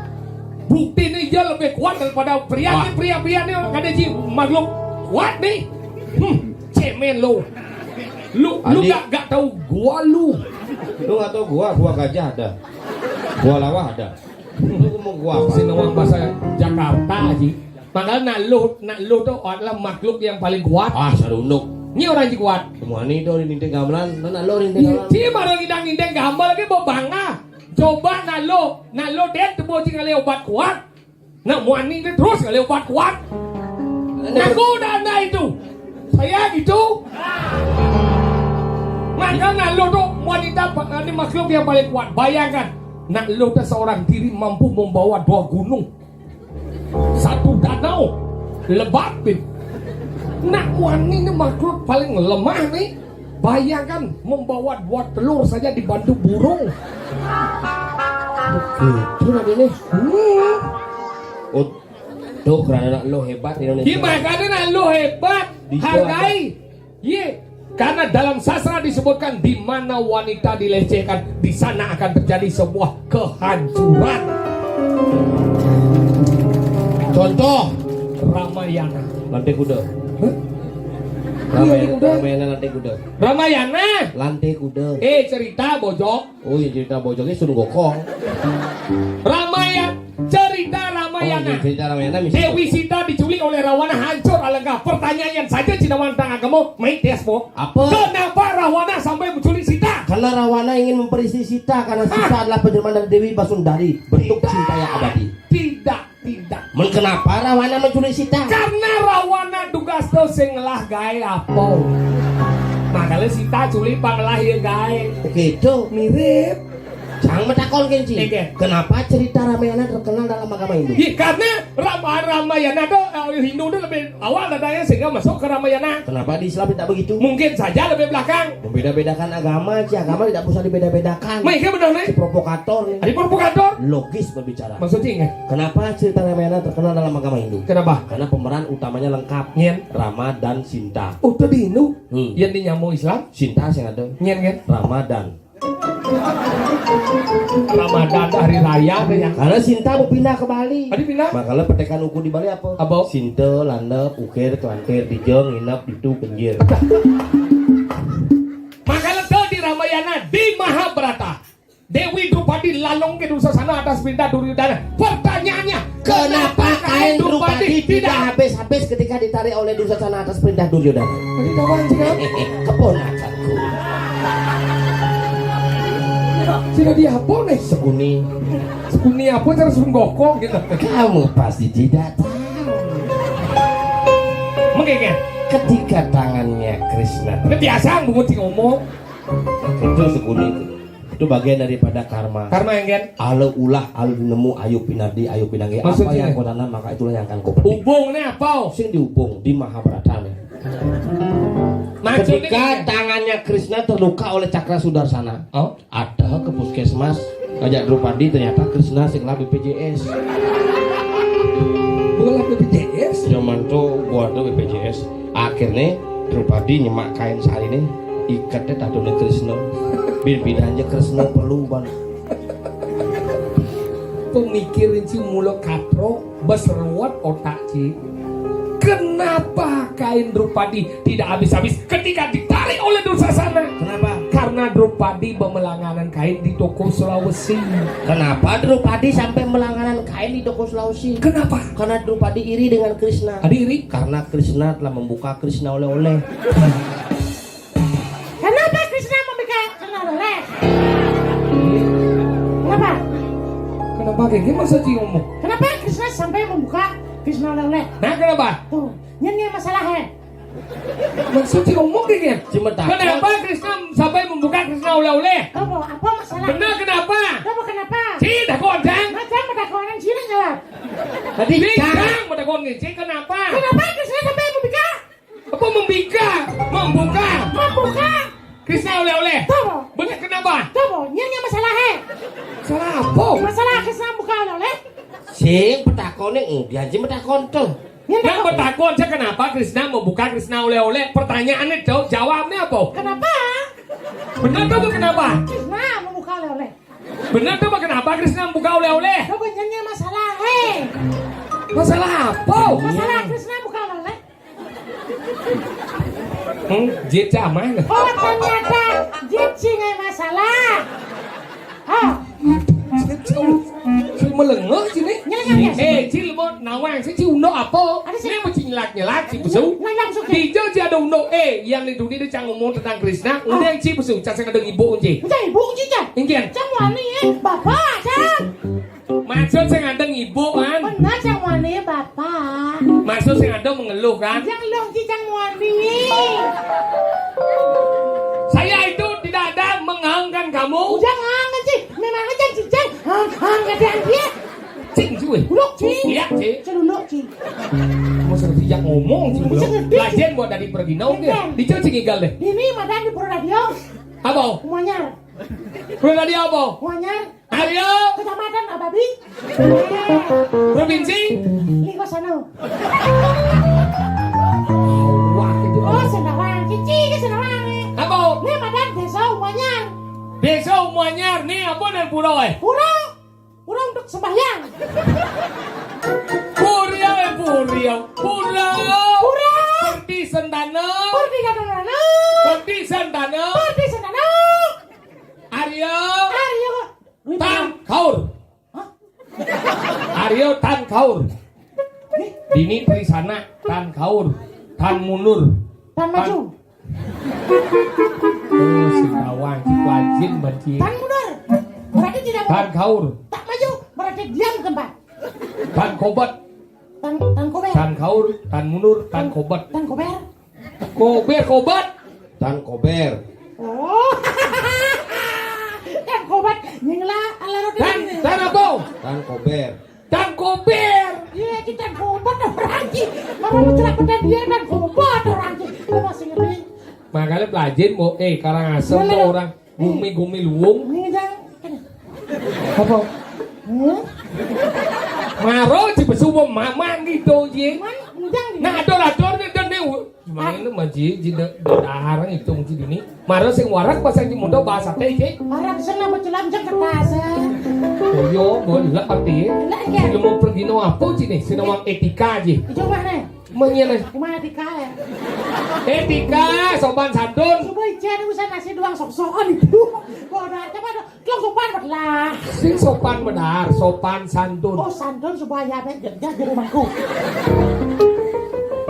bukti ini dia lebih kuat daripada pria ini ada sih makhluk kuat nih cemen lu gak tahu gua lu gak tahu gua gajah ada gua lawah ada lu mau gua apa sinawang bahasa Jakarta aja makanya nak lu tuh adalah makhluk yang paling kuat sarunuk ini orang yang kuat semua ini tuh nindeng gamelan nak lu nindeng gamelan dia baru nindeng gambar lagi mau bangga coba nak lu dia tuh mau tinggal obat kuat nak muani terus kali obat kuat aku udah ada itu saya gitu makanya lo tuh wanita ini makhluk yang paling kuat bayangkan nak lo tuh seorang diri mampu membawa 2 gunung 1 danau lebatin nak wanita ini makhluk paling lemah nih bayangkan membawa 2 telur saja dibantu burung begitu nanti nih tuh karena lo hebat Indonesia. Gimana karena lo hebat, hargai. Iya, karena dalam sastra disebutkan di mana wanita dilecehkan, di sana akan terjadi sebuah kehancuran. Contoh Ramayana. Lantai kuda. Ramayana lantai kuda. Ramayana. Lantai kuda. Cerita bojok. Oh iya cerita bojoknya suruh gokong. Cerita Ramayana. Cerita Ramayana Dewi Sita diculik oleh Rawana hancur alengka. Pertanyaan saja Cinawan Tang Agamo main despo. Apa? Kenapa Rawana sampai menculik Sita? Karena Rawana ingin memperisi Sita karena Sita adalah penjelmaan dari Dewi Basundari bentuk cinta yang abadi. Tidak. Kenapa Rawana menculik Sita? Karena Rawana tugas tuh sing ngelah gawe apa? Makanya Sita culik pangelah ya gawe. Gitu mirip. Jangan metakol kenci. Kenapa cerita Ramayana terkenal dalam agama Hindu? Karena Ramayana itu Hindu itu lebih awal datanya sehingga masuk ke Ramayana. Kenapa di Islam tidak begitu? Mungkin saja lebih belakang. Membeda-bedakan agama aja, agama tidak usah dibeda-bedakan. Mereka benar nih. Si provokator nih. Ada provokator? Logis berbicara. Maksudnya nggak? Kenapa cerita Ramayana terkenal dalam agama Hindu? Kenapa? Karena pemeran utamanya lengkap. Rama dan Sinta. Udah di Hindu? Yang di nyamuk Islam? Sinta yang ada. Ramadan hari raya ya. Karena Sinta mau pindah ke Bali. Pindah? Makanya petekan uku di Bali apa? Sinta, landep, ukir, kelantir, dijeng, nginep, itu, kenjir. Makanya tuh di Ramayana di Mahabharata Dewi Drupadi lalong ke Dursasana atas perintah Duryodhana. Pertanyaannya, kenapa kain Drupadi tidak habis-habis ketika ditarik oleh Dursasana atas perintah Duryodhana? Tadi kawan juga. Keponakanku. Sudah dia apa nih? Sekuni apa cara suruh gokong gitu. Kamu pasti tidak tahu. Mengenge ketika tangannya Krishna. Biasa bungut ngomong. Itu sekuni itu bagian daripada karma. Karma yang kan? Alu ulah, alu nemu, ayu pinardi, ayu pinangge. Apa yang kau tanam maka itulah yang akan kau petik. Hubungnya apa? Sing dihubung di Mahabharata. Ketika tangannya Krishna terluka oleh Cakra Sudarsana, ada ke puskesmas ngajak Drupadi ternyata Krishna sing lah BPJS. Bukan lah BPJS. BPJS. Zaman tuh gua tuh BPJS. Akhirnya Drupadi nyemak kain sari ini ikatnya tadone Krisna. Bidanya Krisna perlu banget. Pemikirin si mulut katro berseruat otak ci. Kenapa kain Drupadi tidak habis-habis ketika ditarik oleh Dursasana? Kenapa? Karena Drupadi bermelangganan kain di toko Sulawesi. Kenapa Drupadi sampai melangganan kain di toko Sulawesi? Kenapa? Karena Drupadi iri dengan Krishna. Adiri? Karena Krishna telah membuka Krishna oleh-oleh. Kenapa Krishna membuka Krishna oleh? Kenapa? Kenapa kayak gimana sih ngomong? Kenapa Krishna sampai membuka Krishna oleh? Nah kenapa? Tuh, nyanyi masalahnya. Maksudnya ngomong kayak gini? Cuma takut. Kenapa Krishna sampai membuka Krishna oleh-oleh? Apa masalah? Benar kenapa? Kenapa? Tidak koncang. Macam perdagangan Cina jawab. Tadi Tidak berdagang ngece. Kenapa? Kenapa Krishna sampai membuka? Apa membuka Krishna oleh-oleh? Tuh, Benar kenapa? nyanyi masalahnya. Salah apa? Masalah Krishna buka oleh. sing petakone dianji petakon tuh. Yang bertakon saya kenapa Krishna membuka Krishna oleh-oleh? Pertanyaannya jawabnya apa? Kenapa? Benar tuh kenapa? Krishna membuka oleh. Benar tuh kenapa Krishna membuka oleh-oleh? Coba nyanyi masalahnya. Masalah apa? Masalah Krishna buka oleh. Jit mana? Oh ternyata Jitsi nggak masalah. Oh, Cil melengah sini. Nyelengah, Cil mau nawang sih undo apa? Ada sih. Ini mau nyelak si pesu. langsung ke. Di jauh ada undo yang di dunia dia ngomong tentang Krishna. Udah si pesu, cacing ada ibu unji. Udah ibu cica. Ingin. Cang wani bapak cang. Maksud saya ada ibu kan? Benar cang wani bapak. Maksud saya ada mengeluh kan? Cang long cang wani. Saya itu tidak ada menghangkan kamu. Jangan sih, memang aja cicang. Hang ada dia. Cing cuy. Uluk cing. Iya cing. Celuluk cing. Mau seperti yang ngomong sih belum. Lajen buat dari pergi nau dia. Di jauh cing igal deh. Ini madan di Purworejo. Apa? Muanyar. Pergi dia apa? Muanyar. Ayo. Kecamatan Ababi. Provinsi. Liko sana. Wah itu. Oh, Sendawang. Cici ke Sendawang. Apa? Ini madan desa Muanyar. Desa Muanyar nih apa dan pulau Pura untuk sembahyang. Pulau. Pura. Perdi Sendana. Perdi Kadonana. Perdi Sendana. Perdi Sendana. Aryo. Aryo. Tan Kaur. Aryo Tan Kaur. Dini Trisana Tan Kaur. Tan Munur. Tan maju. Oh, Singawang, Cikwajin, Banci. Tan mundur. Berarti tidak mau. Tan Kaur. Tak maju. Berarti diam di tempat. Tan Kobat. Tan kober. Tan Kaur. Tan Munur. Tan Kobat. Tan kober. Kobat. Tan kober. Oh. Tan kobat. Nyengla ala roti. Tan apa? Tan kober. Tan Kober. Iya, kita kobat orang ki. Apa mencelak pedan dia dan kobat orang ki. Apa masih ngeri? Makanya belajar mau Karangasem tuh orang gumi luwung. Ini jang. Apa? Hmm? Maro si besubo mamang gitu je. Man, jang. Nah ador nih dan nih. Gimana ini maji jida daharan itu mungkin ini. Maro sing warak pas yang muda bahasa teh je. Orang sana bercelam jang kertas. Oh yo boleh lah arti. Lah ya. Sila mau pergi no apa sih nih? Sila mau etika aja. Itu mana? Mengenai Gimana dikaya? etika sopan santun. Coba jadi usah nasi doang sok-sokan itu. Kok ada apa ada? Kau sopan lah. Sing sopan benar, sopan santun. Oh santun supaya apa kerja di rumahku.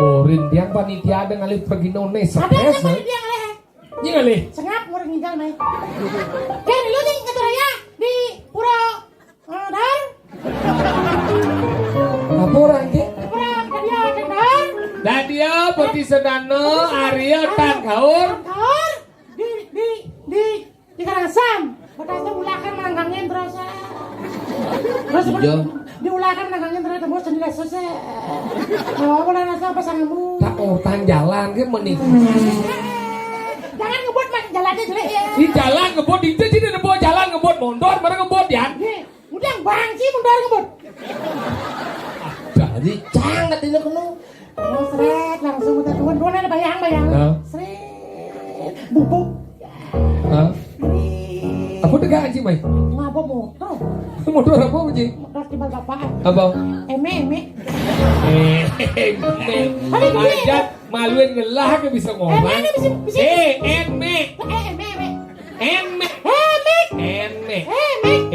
Oh rindian panitia ada ngalih pergi none Ada stres. siapa dia ngalih? Ini ngalih. Sengap mau nginggal nih. Kan lu nih kata raya di Pura Dar. Apa orang ke? Pura Kadia Kendar. Dan dia pergi sedano Arya Tan Kaur. Dar. Di Karangasem. Kota itu ulakan menanggangin terus. Terus Iya. diulakan menanggangin terus tembus sendiri selesai. Oh, boleh nasa pasanganmu. Tak urutan jalan ke menik. Jangan ngebut mas jalannya jelek ya. Di jalan ngebut itu sih ngebut jalan ngebut mondor mereka ngebut ya. Nih, udah bangki mundur ngebut. Jadi cang katanya kena. anjing mai. Ngapa motor? Motor apa anjing? Motor timbal bapak. Apa? Eme. Ajat maluin ngelah ke bisa ngomong. Bisa. Eme.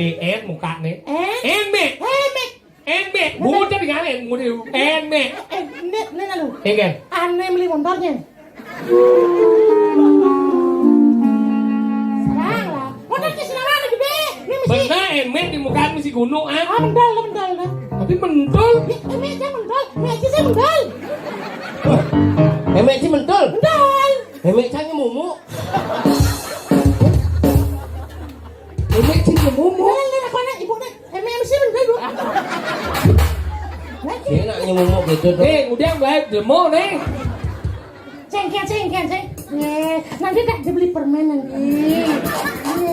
En muka nih. Eme. Bukan dengan en mudi. Eme. Ini lalu. Kan? Aneh beli motornya. Salah. Motornya senaran gede. Ini mesti. Benar eme di muka mesti gunung ah. Mendal. Tapi mentul. Eme aja mendal. Eme aja saya mendal. Emek sih mentul. Mendal. Emek cangnya mumu. Emek sih mumu. Aku anak ibu nih. Eme mesti mendal dulu. Enaknya mumu gitu tuh. Udah mulai demo nih. Cengken. Nanti tak dibeli permen nanti.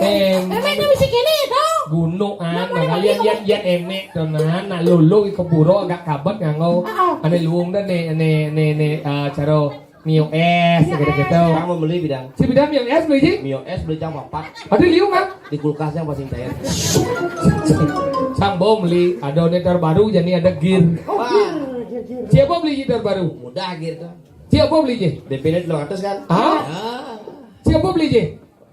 Eme itu mesti gini tau. Gunung ah, kalian yan emek tenan, nak lulu ke buro agak kabat ngangau. Ane luung dah ane cara mio es gitu. Kamu beli bidang. Si bidang mio es beli sih? Mio es beli jam 4 Ada liung kan? di kulkasnya paling cair. Sang bom beli, ada netar baru jadi ada gear. Siapa beli gear baru? Mudah gitu. Siapa beli je? DP-nya 200 kan? Siapa beli je?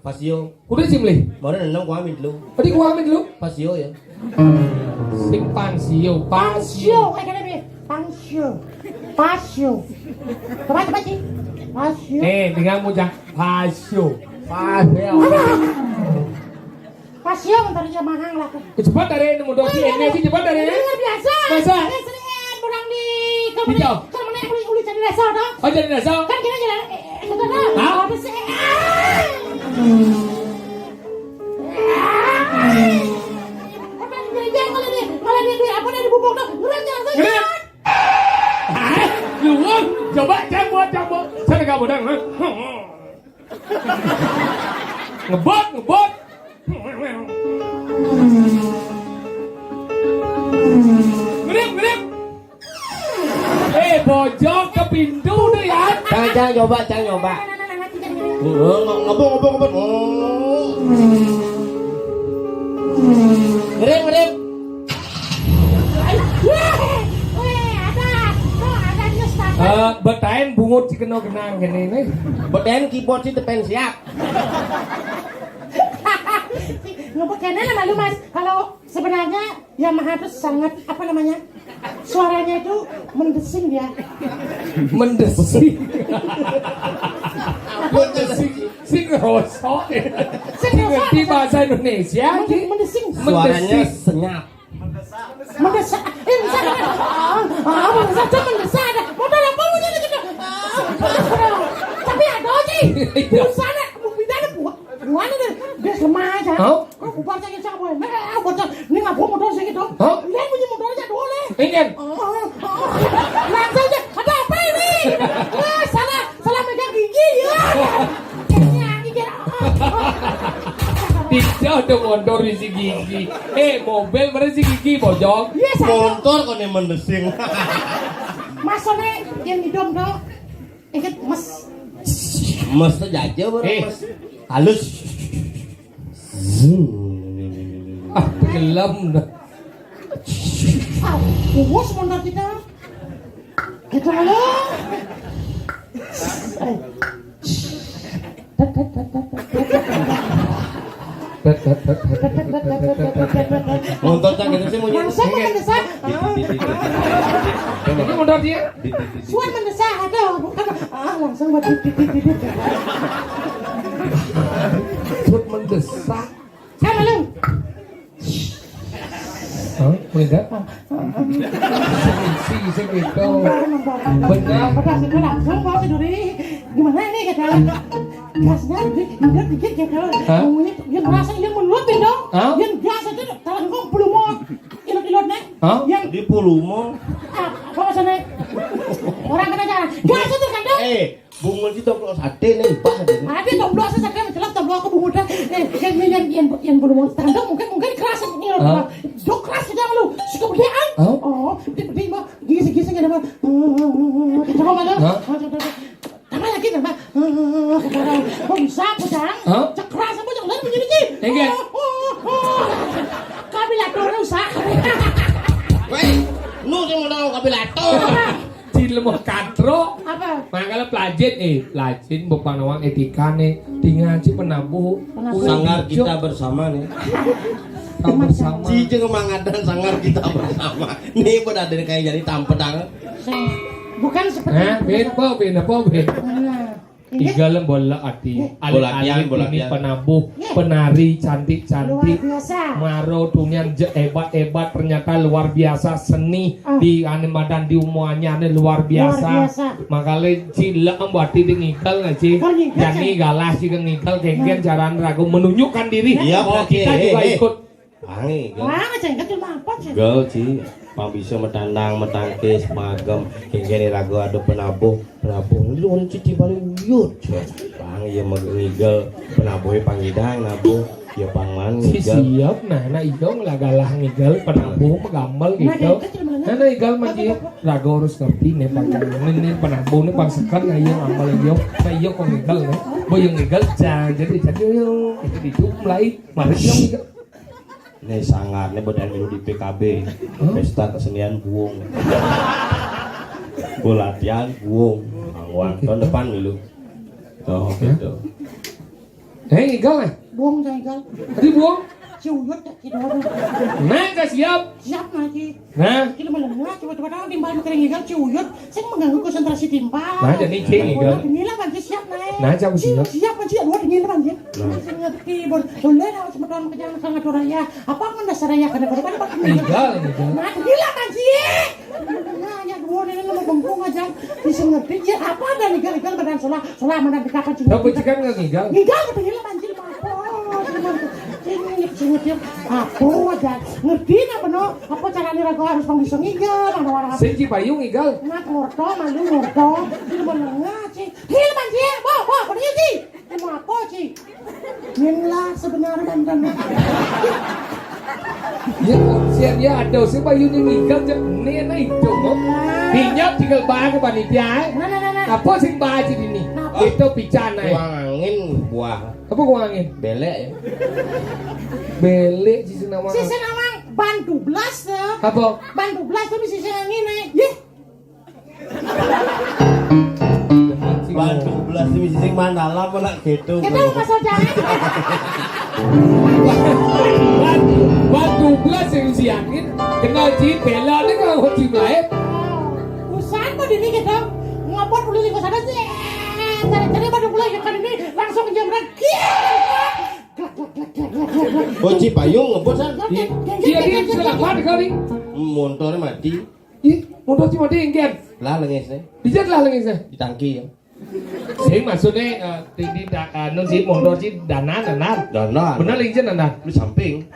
Pasio. Udah sih beli. Baru 6 gua ambil dulu. Tadi gua ambil dulu. Pasio ya. Simpan sio, Pasio, kayak gini. Pasio. Coba sih. Pasio. Dengan mujang pasio. Pasio motornya mahal lah. Cepat dari ini mudah sih, ini sih cepat dari ini. Luar biasa. Masa? Seringan orang di Hijau. kalau mana uli jadi desa dah. Oh jadi dasar. Kan kira jalan itu dah. Hah? Apa sih? Kalau dia apa dari bubuk dah. Ngeram jangan Ngeram. Luang, coba cabut. Sana kamu dah. Ngebot. Ngerem. Bojok ke pintu deh ya. Jangan coba. Ngebut. Ngerem. Betain bungut si kenal kenang gini nih. Beden keyboard sih tepen siap. Ngebut kena malu mas. Kalau sebenarnya Yamaha itu sangat apa namanya? Suaranya itu mendesing dia. Mendesing. Sing rosok. Ngerti bahasa Indonesia. Mendesing. Suaranya senyap. Mendesak. Mendesak. Motor apa punya gitu. Tapi ada aja. Busana, bidana buana deh. Dia lemah aja. Kau kubar saja sama. Ini nggak bawa motor sih gitu. Lihat punya motor aja dulu nih. Ingin. Langsung aja. Ada apa ini? Salah megang gigi ya. Gigi. Tidak ada motor isi gigi. Mobil berisi gigi bojong. Motor kok nih mendesing. Masone yang hidung dong. Ingat mas. Mas tuh jajah baru mas. Halus. Tenggelam dah. Puas motor kita. Kita lalu. Motor cang gitu sih mau Langsung mendesak. Ini motor dia. Suan mendesak ada bukan langsung buat titit. Suat mendesak. Sama lu. Enggak. Si gitu. Benar. Bekas itu langsung mau tiduri. Gimana nih kata? Gasnya dikit gitu. Ngomongnya yang merasa yang menurutin dong. Yang biasa itu kalau kau belum mau ilot-ilot nih. Yang di Pulumo. Apa maksudnya? Orang kena jalan. Gas itu kan dong. Bungun sih tombol sate nih bah. Ada tombol saya sakit jelas tombol aku bungut yang belum mau tandang mungkin keras ini loh. Dok keras aja lu. Suka gedean. Gede mah gisi-gisi enggak ada. Coba mana? Tambah lagi tambah. Bisa pudang. Cekras apa jangan begini sih. lemah katro. Apa? Makanya pelajarin bukan nawang etika nih, tinggal si penabuh. Sangar kita bersama nih. Kita bersama. Si jeung mangadan sangar kita bersama. Nih pada ada kayak jadi tampedang. Bukan seperti Ben apa? Tiga bola ati, alih-alih ini penabuh, penari cantik-cantik, maro tunian hebat-hebat, ternyata luar biasa seni di animadan di umuannya luar biasa. Makanya cila ambati di ngikal nggak sih? Jadi galah sih ngikal kengken jaran ragu menunjukkan diri. Iya, kita juga ikut. Wangi, cengket cuma apa sih? gal sih, pang bisa metandang, metangkis, magem, kengken ragu ada penabuh. Ini orang cici paling wuyut. Bang, ya mengigel penabuh panggidang nabuh. Ya pangman ngigel. Siap, nah igong lah galah ngigel penabuh megamel gitu. Nah igel mah ragu harus ngerti nih ini penabuh nih pang sekat nggak iya amal igong. Nah iya kok ngigel nih, boyong ngigel jadi yung itu mulai mari yung ngigel. Nih sangat nih badan milu di PKB, pesta kesenian buung. Latihan buung, angwang tahun depan milu. Tuh gitu. Ngigel nih? Buang jengkel. Tadi buang? Ciuyut tak kidor. Nah, gak siap. Siap nanti. Nah, Kita melengah, coba-coba tahu timbal makin ngigel ciuyut. Saya mengganggu konsentrasi timbal. nah jadi ngigel. Inilah banjir siap naik. Nah, jauh siap. Siap banjir, luar inilah banjir. Saya ngerti, boleh lah semeton kejangan sangat raya. Apa mendasar raya karena korban apa? Ngigel. Nah, inilah banjir. Nah, ya dua ini mau bengkung aja. Bisa ngerti ya apa ada ngigel badan solah mana dikakan ciuyut. Kau becikan nggak ngigel? Ngigel inilah banjir apa aja ngerti apa no apa caranya ragu harus bisa ngigel Senji payung ngigel. nak ngorto malu ngorto ini menengah sih hil banjir bawa apa sih mau apa sih inilah sebenarnya dan Ya, siap ya ada si payung ngigel nih na itu kok. Dinyap tinggal bahas ke panitia. nah Apa sih bahas ini? Itu bicara. Buang angin buah. Apa gua angin? Belek ya. Belek sisi nama. sisi nama ban 12 tuh Apa? ban 12 tuh sisi angin nih yeh Ban 12 itu sing mandala apa nak gitu. kita mau saudara Batu belas yang si angin kenal ci bela ni kalau ci lain. usaha kok dini kita ngapot dulu di sana sih cari ban 12 yang kali ini langsung jambret Oh Cipayung ngebut san. Dia selamat kali. Motornya mati. Ih, motor cuma dia ingin. Lah lengesnya. Dijat lah lengisnya. Di tangki ya. Sing maksudnya di non si motor si danan. Dana. Benar lengisnya danan. Di samping.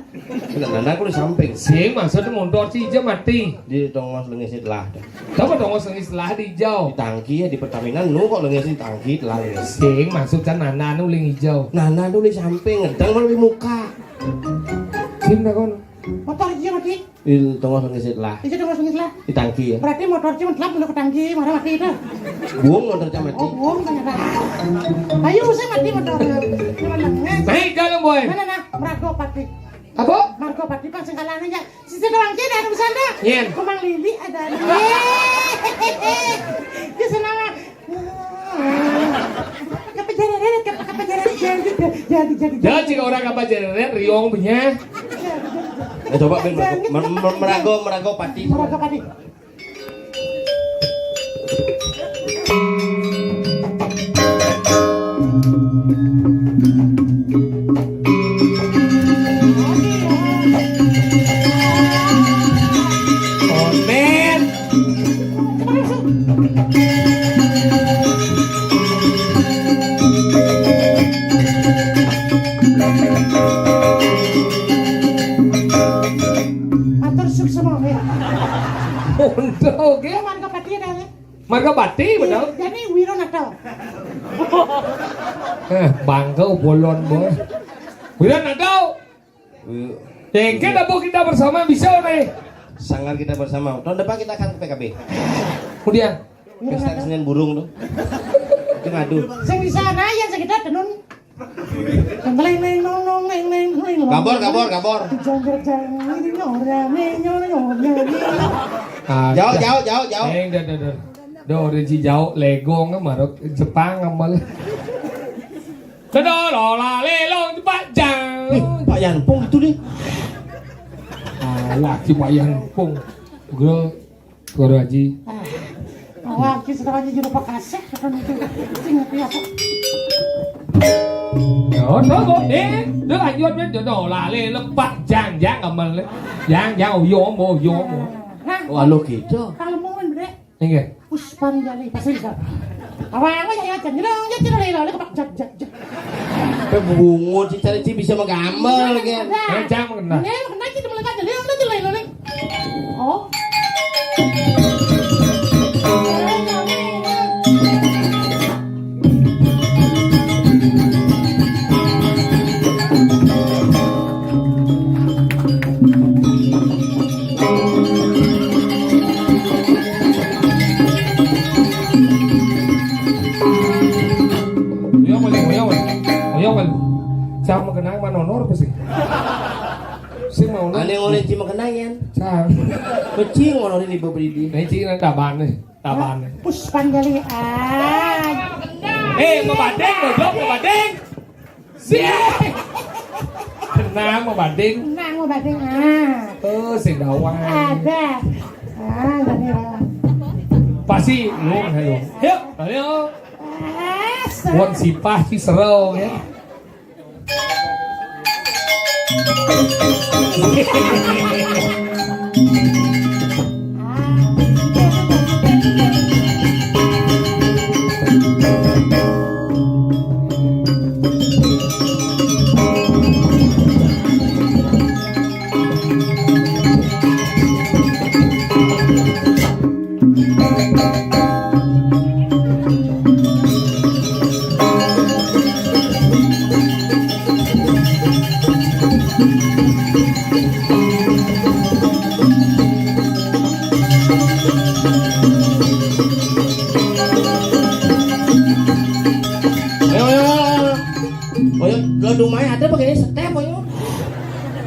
Dana aku di samping. Sing maksudnya motor si hijau mati. Di tongos lengesnya telah. Tahu dong lengis setelah di hijau. Di tangki ya di Pertamina nu kok lengesnya di tangki telah lenges. Sing maksudnya nana nu ling hijau. Nana tuh di samping ngedang malah di muka. Sing dah kon. motor aja mati Di tongos lengesnya telah. itu udah masuk lah Di tangki ya. berarti motor cuma telah belum ke tangki marah mati itu Buang motornya mati. oh bohong ternyata ayo saya mati motor cuma lengan Naik jalan boy. mana Margo Pati Apa? Margo Pati pas sengkalannya ya sisi doang sih ada di sana Yen. Kumang Lili ada di sana jadi Jangan jika orang apa jeret riong punya. Coba Ben merago pati. Margo Pati Omen. atur suk semua ya Untuk oke. Margo Pati ada ya Marga Bati betul. jadi Wiro Natal Bangkau bolon boy. Bila nak tahu. Tengke dapur kita bersama bisa nih. Sangar kita bersama. Tahun depan kita akan ke PKB. Kemudian. Pesta kesenian burung tuh. Itu ngadu. sing bisa naya sekitar tenun neng neng nong nong neng neng neng Kabor. Ah, Jauh. Neng dah. Do di Cijau Lego marok Jepang amal. Dodo lola lelong Pak Jang. Pak Yanpung itu nih. Laki Pak Yanpung. Gua Haji. Wah, kita aja juga pakai kasih, kan itu. Ingat ya, Pak. Đó có đến đứa anh vô biết đồ là lên nó bạn giang giang mà giang vô mồ Waduh gitu. Kalau mau main beda, anh kìa Puspan Jali pasti bisa. Awang aja ya, jadi lele ke jak. Tapi bungut si cari bisa menggambar kan. Trang mà kena Ya, kena kita melekat jadi lele. Oh. Sao mà kenang mana honor apa sih? Sing mau Ane ngoleh cima kenayan. Sao? Kecing ngoleh di bawah di. Này chị đang tà bàn này. Puspan Jali Mà bà đen rồi dốc mà bà đen. Xịt. Kenang mà bà đen. Nang mau badeng Xịt đầu qua. Ada. Jadi lah. Pasti lu hello. Yuk, ayo. Wan sipah si seru ya. Ada begini step ayo.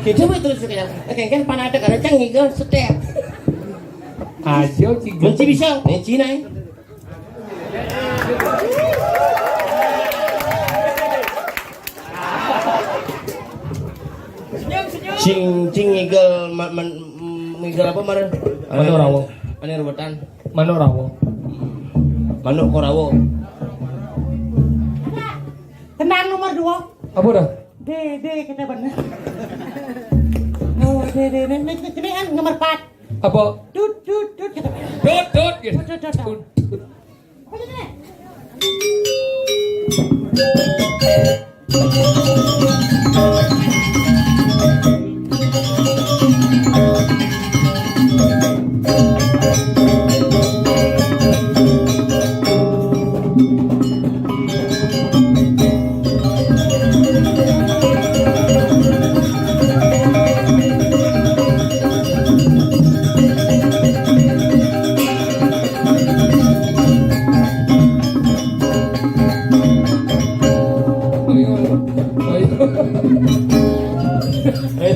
Kita betul sekali. Kan panada kada canggih ke step. Ajo ci Benci bisa, benci nai. Cing ngigel ngigel apa mar? Mano rawo. Ane rebutan. Mano rawo. Mano korawo. Tenang nomor 2. Apa dah? D kita benar. Oh, D ini kan nomor 4. Apa? Tut kita. Tut gitu. Tut. Apa ini?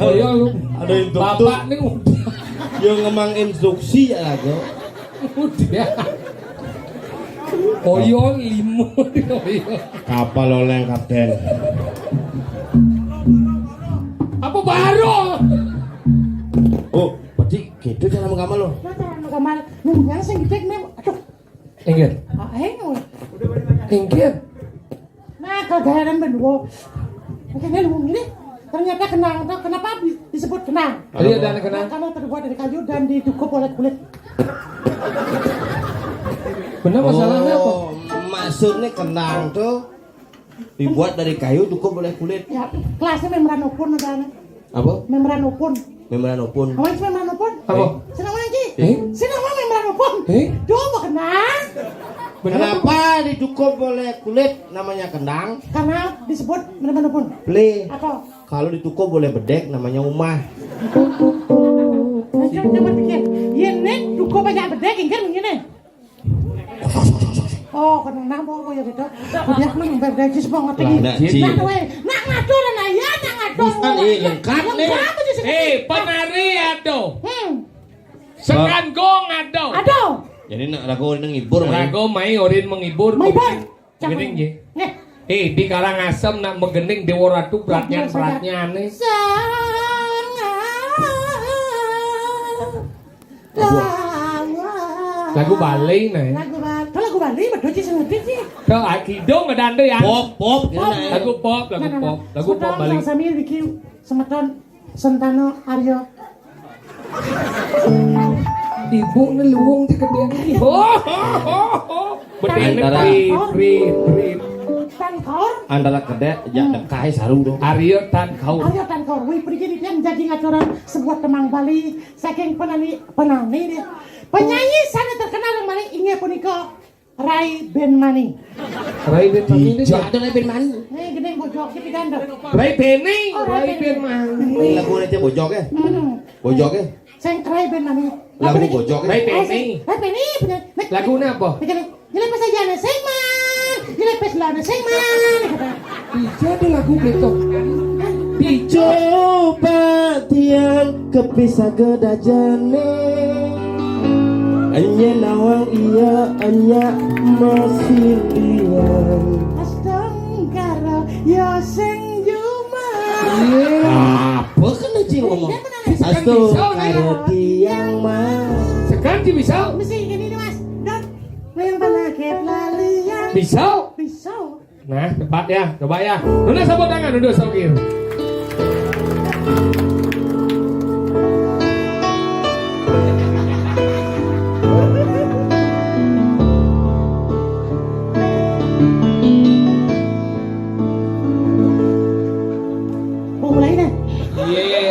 Ayo lu. Ada yang Bapak nih udah. Yang ngemang instruksi ya lagu. Udah. Oyo limo oyo. Kapal oleng kapten. Apa baru? Oh, berarti gitu cara menggamal lo. Nah, kamar nungguan sing gede nih. Aduh. Enggak. Enggak. Nah, kegagalan berdua. Makanya lu ini ternyata kenang. Kenapa disebut kenang? Iya, dan kenang. Karena terbuat dari kayu dan ditukup oleh kulit. Benar masalahnya apa? Maksudnya kenang tuh dibuat dari kayu cukup oleh kulit. Ya, kelasnya membran opun ada. Apa? Membran opun. Membran opun. Apa itu membran opun? Apa? Senang lagi. Eh? Senang membran opun. Coba kenang. Kenapa dicukup oleh kulit namanya kendang? Karena disebut membran opun. Ple. Apa? Kalau ditukup oleh bedek namanya umah. Coba pikir. Ini cukup banyak bedek kan begini. Oh, kenang apa ya gitu. Dia memang bedek semua ngerti. Nah, ngatur nah ya, nah ngatur. Bukan lengkap nih. Penari ado. Sekan gong ado. Ado. Jadi nak lagu ini ngibur mah. Lagu mai orin menghibur. Mai bang. Gening je. Nih. Di Karangasem nak megening Dewa Ratu beratnya aneh. Lagu Bali nih. Lagu Bali betul sih sengaja sih. Kau akidong ada ya. Pop. Lagu pop Bali. Sambil bikin semeton Sentano Aryo. Ibu neluwung di kedean ibu. Pri. Tan Kaur. Antara kedek jak dekai sarung dong. Aryo Tan Kaur. Aryo Tan Kaur. Wih pergi dia menjadi ngaturan sebuah temang Bali. Saking penani dia. Penyanyi sana terkenal yang mana ingat punika Rai Ben Mani. Rai Ben Mani. Jak ada Rai Ben Mani. Nih gede bojok kita ganda. Rai Ben Mani. Ini lagu ini bojok ya. Bojok ya. Saya Rai Ben Mani. Lagu bojok. Rai Beni. Lagunya apa? Jelas saja na Sengman. Jelas peslana Sengman. Bisa ada lagu beto. Dicoba tiang kepisah gedajane. Anya nawang iya anya masih liang. Astagfirullah ya sing juma. Apa kan aja ngomong? Astagfirullah tiang mah. Sekarang bisa? Mesti gini nih mas. Dot. Yang penakit lalian. Bisa? Bisa. Nah, cepat ya, coba ya. Nuna sabut tangan, duduk sokir.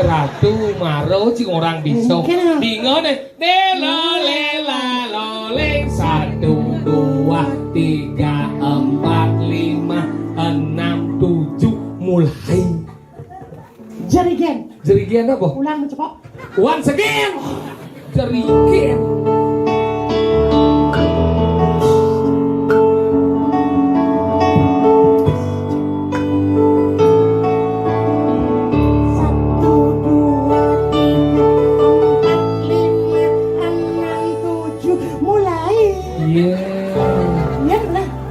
Ratu Maro cing orang bisa bingung deh lela loleng 1 2 3 4 5 6 7 mulai jerigen apa? Ulang mencepok once again jerigen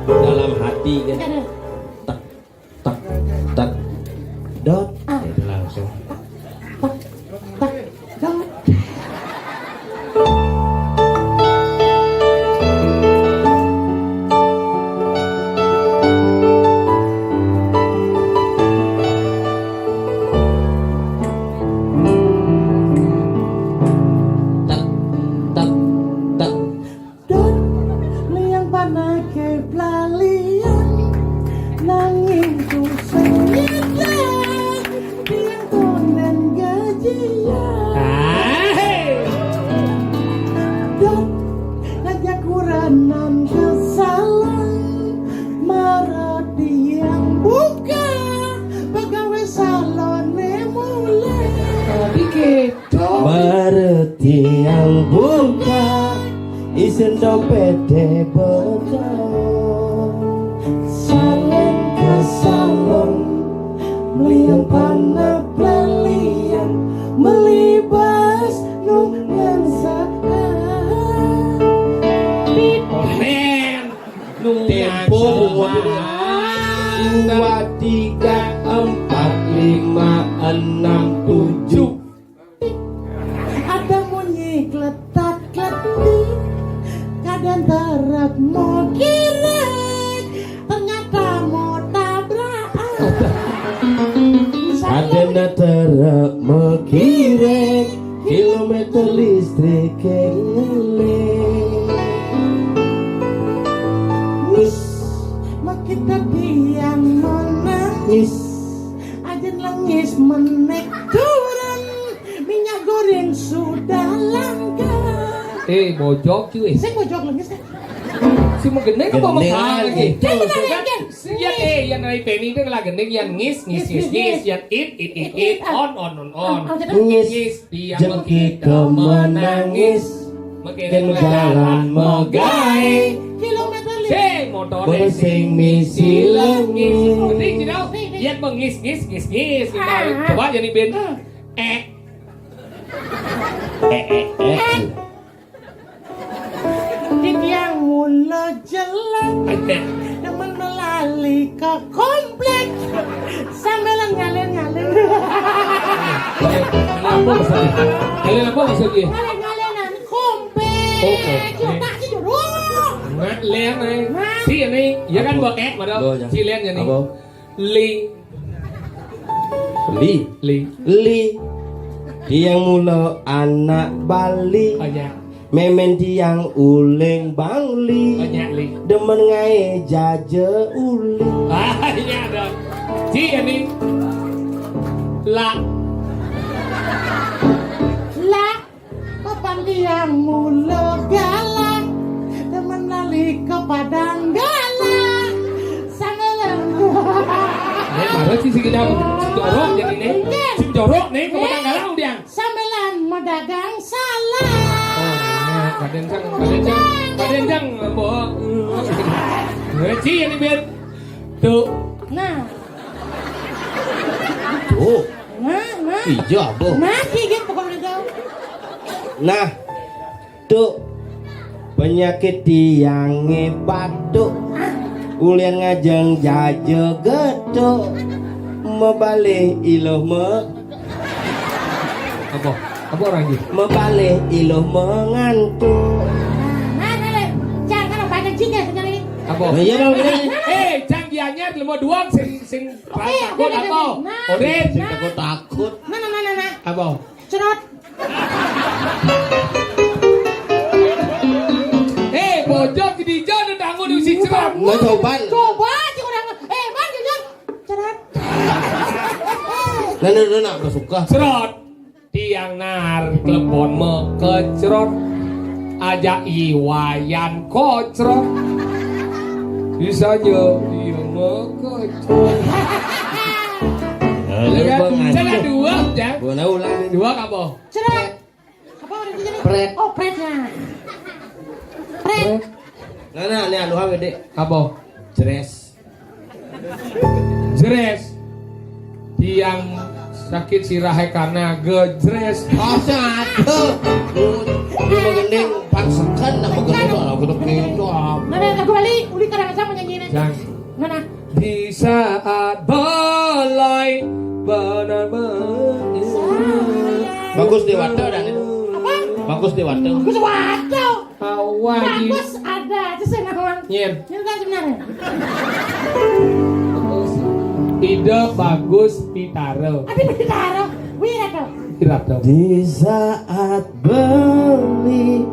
dalam hati kan tak dot langsung tak dot berarti yang buka isen dompet bedol salon ke salon meliang panah pelalian melibas nungan tempo 2 3 4 5 6 7 ada bunyi kletak-kletik kadang terap mau kirek ternyata mau tabrakan ada terap mau kirek kilometer listrik ngelek nis makin tadi yang menangis aja nangis menek turun minyak goreng sudah langka bojok cuy saya bojok lagi saya si mau gendeng apa mau kalah lagi Yang yang dari Penny itu lah gendeng yang ngis yang it on ngis dia kita menangis makin jalan megai kilometer motor bersing misi langit penting tidak yang mengis coba jadi Ben maksudnya? Kalian apa maksudnya? Ngalen-ngalenan kompe. Oh, kompe. Cinta sih jorok. Nggak, Len nih. Si ini, ya kan buat ek, padahal si Len ya nih. Li tiang mula anak Bali Banyak. memen tiang uling bangli Banyak li. demen ngae jaje uling Iya dong. Si ini. La. Kapan dia mula galak, teman lali ke padang galak, sangat Nek baru si kita jorok jadi nih. Si jorok nih kemenang galau dia. sambelan medagang salah. Oh, kadang jang bawa. Si ini biar. Tuh. Nah, oh nah, iya boh gigit pokoknya jauh. nah tuh penyakit tiang batuk ulian ngajeng jaje getuk mebalik iloh Apa? Apa orang ini? mebalik iloh mengantuk Nah, jangan kalau banyak jingga sekarang ini. Apa? iya dong ini Canggihannya lemah doang sing takut oke, apa? nah. Oden. takut Mana. Apa? Cerot. Bojok di hijau dan tangguh di usi cerot. nggak coba Coba sih orang. Bang jujur. Cerot. nah nggak suka Cerot. Tiang nar klepon me kecerot. Aja iwayan kocrot. Bisanya dia me kocrot. Salah dua ya. Gua ulang Dua apa? Cerot. Apa udah jadi? Pret. Oh, pretnya. Pret. nah ini anu apa dek Apa? jeres Jeres. Tiang sakit sirahe karena gejres. aduh ini mengending paksakan nak mengending aku udah gitu Mana aku balik, uli kadang sama nyanyiin. Jang. Mana? Di saat balai benar-benar bagus di wadah dan itu Apa? bagus di wadah Bagus waduh. awagi Bagus ada aja sih nawang. nyen Ini kan sebenarnya. ide bagus ditaro Tapi ditaruh. Wira tuh. kira-kira di saat beli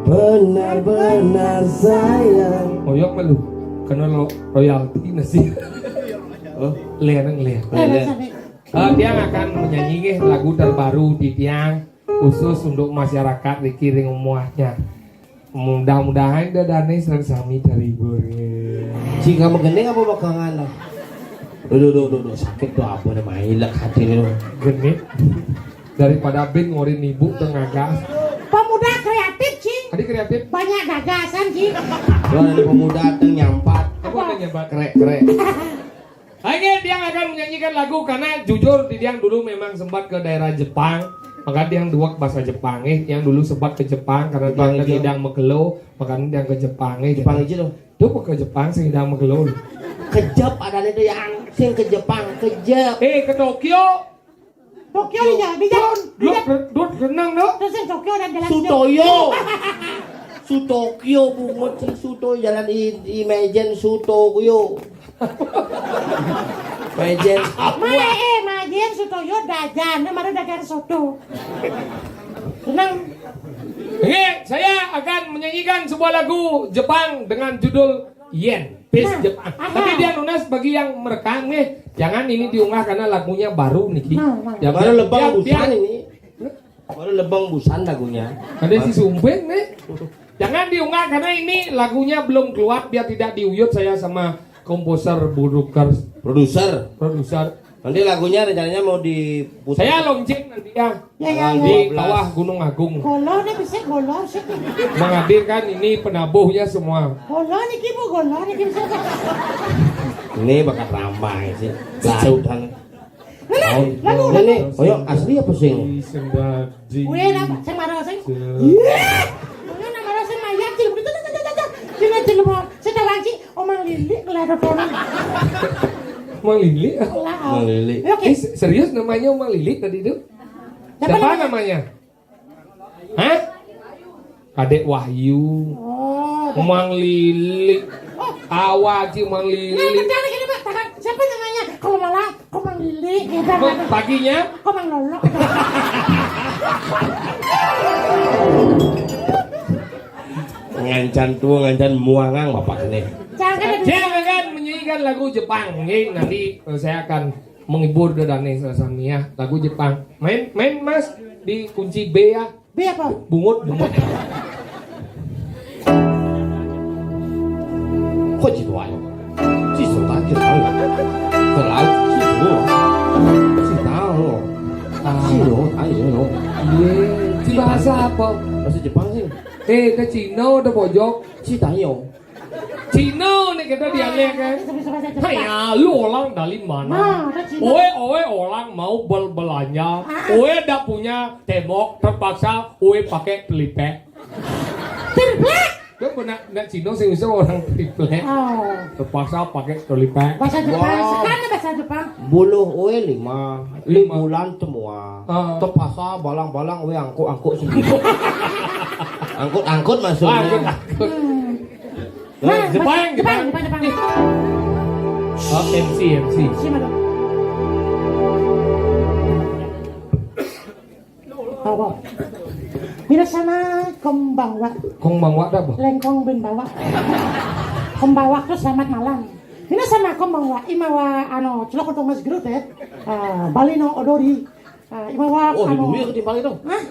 benar-benar sayang koyok melu karena lo royalti nasi oh lian dia akan menyanyi lagu terbaru di tiang khusus untuk masyarakat di kiring umuahnya. Mudah-mudahan dadane sami terhibur. jika mengending apa bakal ngalah Duh, sakit tuh apa namanya ilek hati ini loh. Genit daripada bin ngorin ibu tengagas. Pemuda kreatif, Ci. Adik kreatif. Banyak gagasan, Ci. Lo ada pemuda teng nyampat Apa namanya Mbak? krek Oke, dia akan menyanyikan lagu karena jujur dia dulu memang sempat ke daerah Jepang. Maka dia dua bahasa Jepang yang dulu sempat ke Jepang karena Jepang dia hijau. hidang megelo, makanya dia ke Jepang Jepang aja loh Tuh ke Jepang sing hidang megelo. kejap ada itu yang sing ke Jepang kejap Ke Tokyo. Tokyo di jalan. Dut renang dong. Terus yang Tokyo dan jalan Sutoyo Sutokyo bungut si Suto jalan Imajen Sutokyo Imajen apa Majen Sutoyo dajan, namanya dagang soto. Tenang. Oke, saya akan menyanyikan sebuah lagu Jepang dengan judul Yen, Peace Nah, Jepang. aha. Tapi dia nunas bagi yang merekam jangan ini diunggah karena lagunya baru nih. Nah. Ya, baru lebang busan biar- ini baru lebang busan lagunya Ada si Sumbeng nih. Jangan diunggah karena ini lagunya belum keluar biar tidak diuyut saya sama komposer Burukers produser nanti lagunya rencananya mau diputar Saya launching nanti ya Ya. di 12. bawah Gunung Agung Golor nih bisa golor sih. menghadirkan ini penabuhnya semua. Golor nih kibu golor nih bisa. ini bakal ramai sih lautan Lagu ini oyo asli apa sih ini? Sendadi. Wih, apa? Saya marah saya. Iya. Mana marah saya mayat sih. Jangan telepon. Saya tahu sih. Omang Lili kelihatan orang. Mang Lili. Mang Lili. Oke. Serius namanya Mang Lili tadi itu? Siapa namanya? Hah? Adek Wahyu. Oh, Mang Lili. Awaji Mang Nah, Lili. bercanda gini, Pak. Siapa namanya? Kalau malam, kok Mang Lili? Gitu. Paginya? Kok Mang Lolo? Ngancan tua, ngancan muangang bapak ini. Jangan menyanyikan lagu Jepang. Nanti saya akan menghibur Dodane Samia lagu Jepang. Main Mas di kunci B ya. B apa? Bungut. Kok gitu aja? Cisu tak kita tahu. Terlalu cisu. Cisu tahu. Cisu, ayo. Iya. Di bahasa apa? Bahasa Jepang sih. Ke Cino udah pojok. Citayo. Cino nih kita dialek kan. Hanya lu orang dari mana? Oe orang mau belanja. Oe dah punya tembok terpaksa oe pakai pelipek. Triplek. Dia pernah nak Cino sih bisa orang triplek. Oh. Terpaksa pakai pelipek. Bahasa Jepang. Wow. Sekarang bahasa Jepang. Buluh oe 5 bulan semua. Terpaksa balang-balang oe angkut semua. Angkut maksudnya. Jepang. Oh, MC. Siapa? Apa? Minasama konbanwa. Konbanwa dah apa? Lengkong bin bawa. Konbanwa itu selamat malam. Minasama konbanwa. Imawa celok untuk Mas Gerut ya. Bali no odori. Imawa Oh, di Duri ke Bali dong? Hah?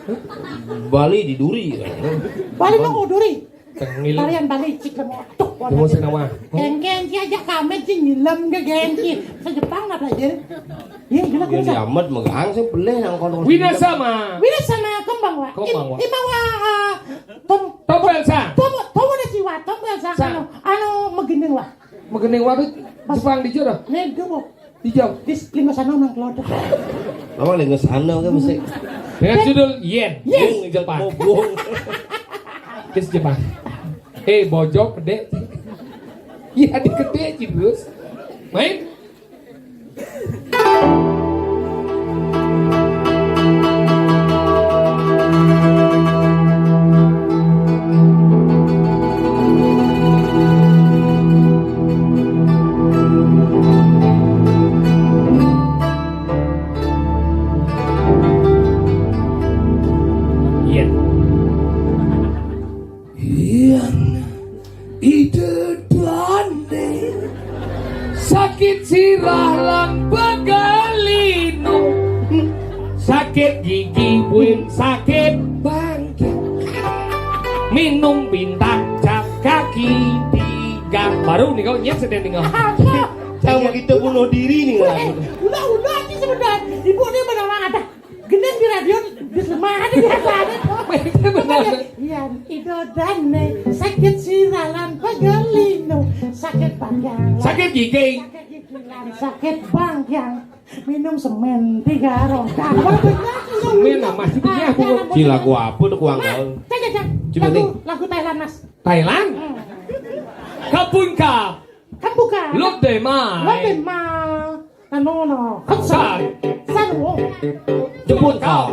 Bali di Duri. Bali no odori. Tengil. Kalian Bali cik lemo. Tuh. Mau saya nama. Genki aja kami cing ngilam ke genki. Sa Jepang nggak belajar. Iya, gila Ini bisa. amat megang sih peleh yang kono. Winasama. Minasama konbanwa. Konbanwa. Imawa Tombelsa. Tomo na siwa, tombelsa. Magining wa. Maganing waktu Jepang di Jora. Nego mo. Di Jam. Dis lima sana nang klodo. Lama lagi ngesana kan mesti. Dengan judul Yen. Yes. Bung Jepang. Bung. Kes Jepang. Bojok gede. Iya di gede terus. Main. Sakit sirah lang bagalino, sakit gigi buin, sakit bangkit, minum bintang cap kaki 3. Baru nih kau nyet sedang tinggal. Sama kita bunuh diri nih nggak? Udah sih sebentar. Ibu ini benar ada. Gendeng di radio di lemah ada biasa ada. Itu benar. Iya, itu dane sakit siralan pagalino, sakit panggang. Sakit gigi. Sakit bangkang. Minum semen 3 roda. Semen nama maksudnya aku. Ci lagu apa tuh kuang kau? Coba nih. Lagu Thailand Mas. Thailand. Kapun ka. Kan bukan. Lop deh mai. Lotte ma. No. Kan Sanu. Jepun kau.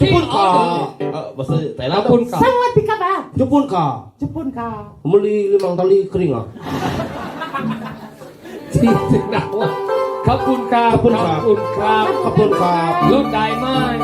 Jepun Jepun kau. Bahasa Thailand. Kapun ka. Sawadee ka ba? Jepun kau. Jepun ka. Beli 5 tali kering ah. Nawa. Kapun ka. Kapun ka. Kapun kau. Lop dai mai.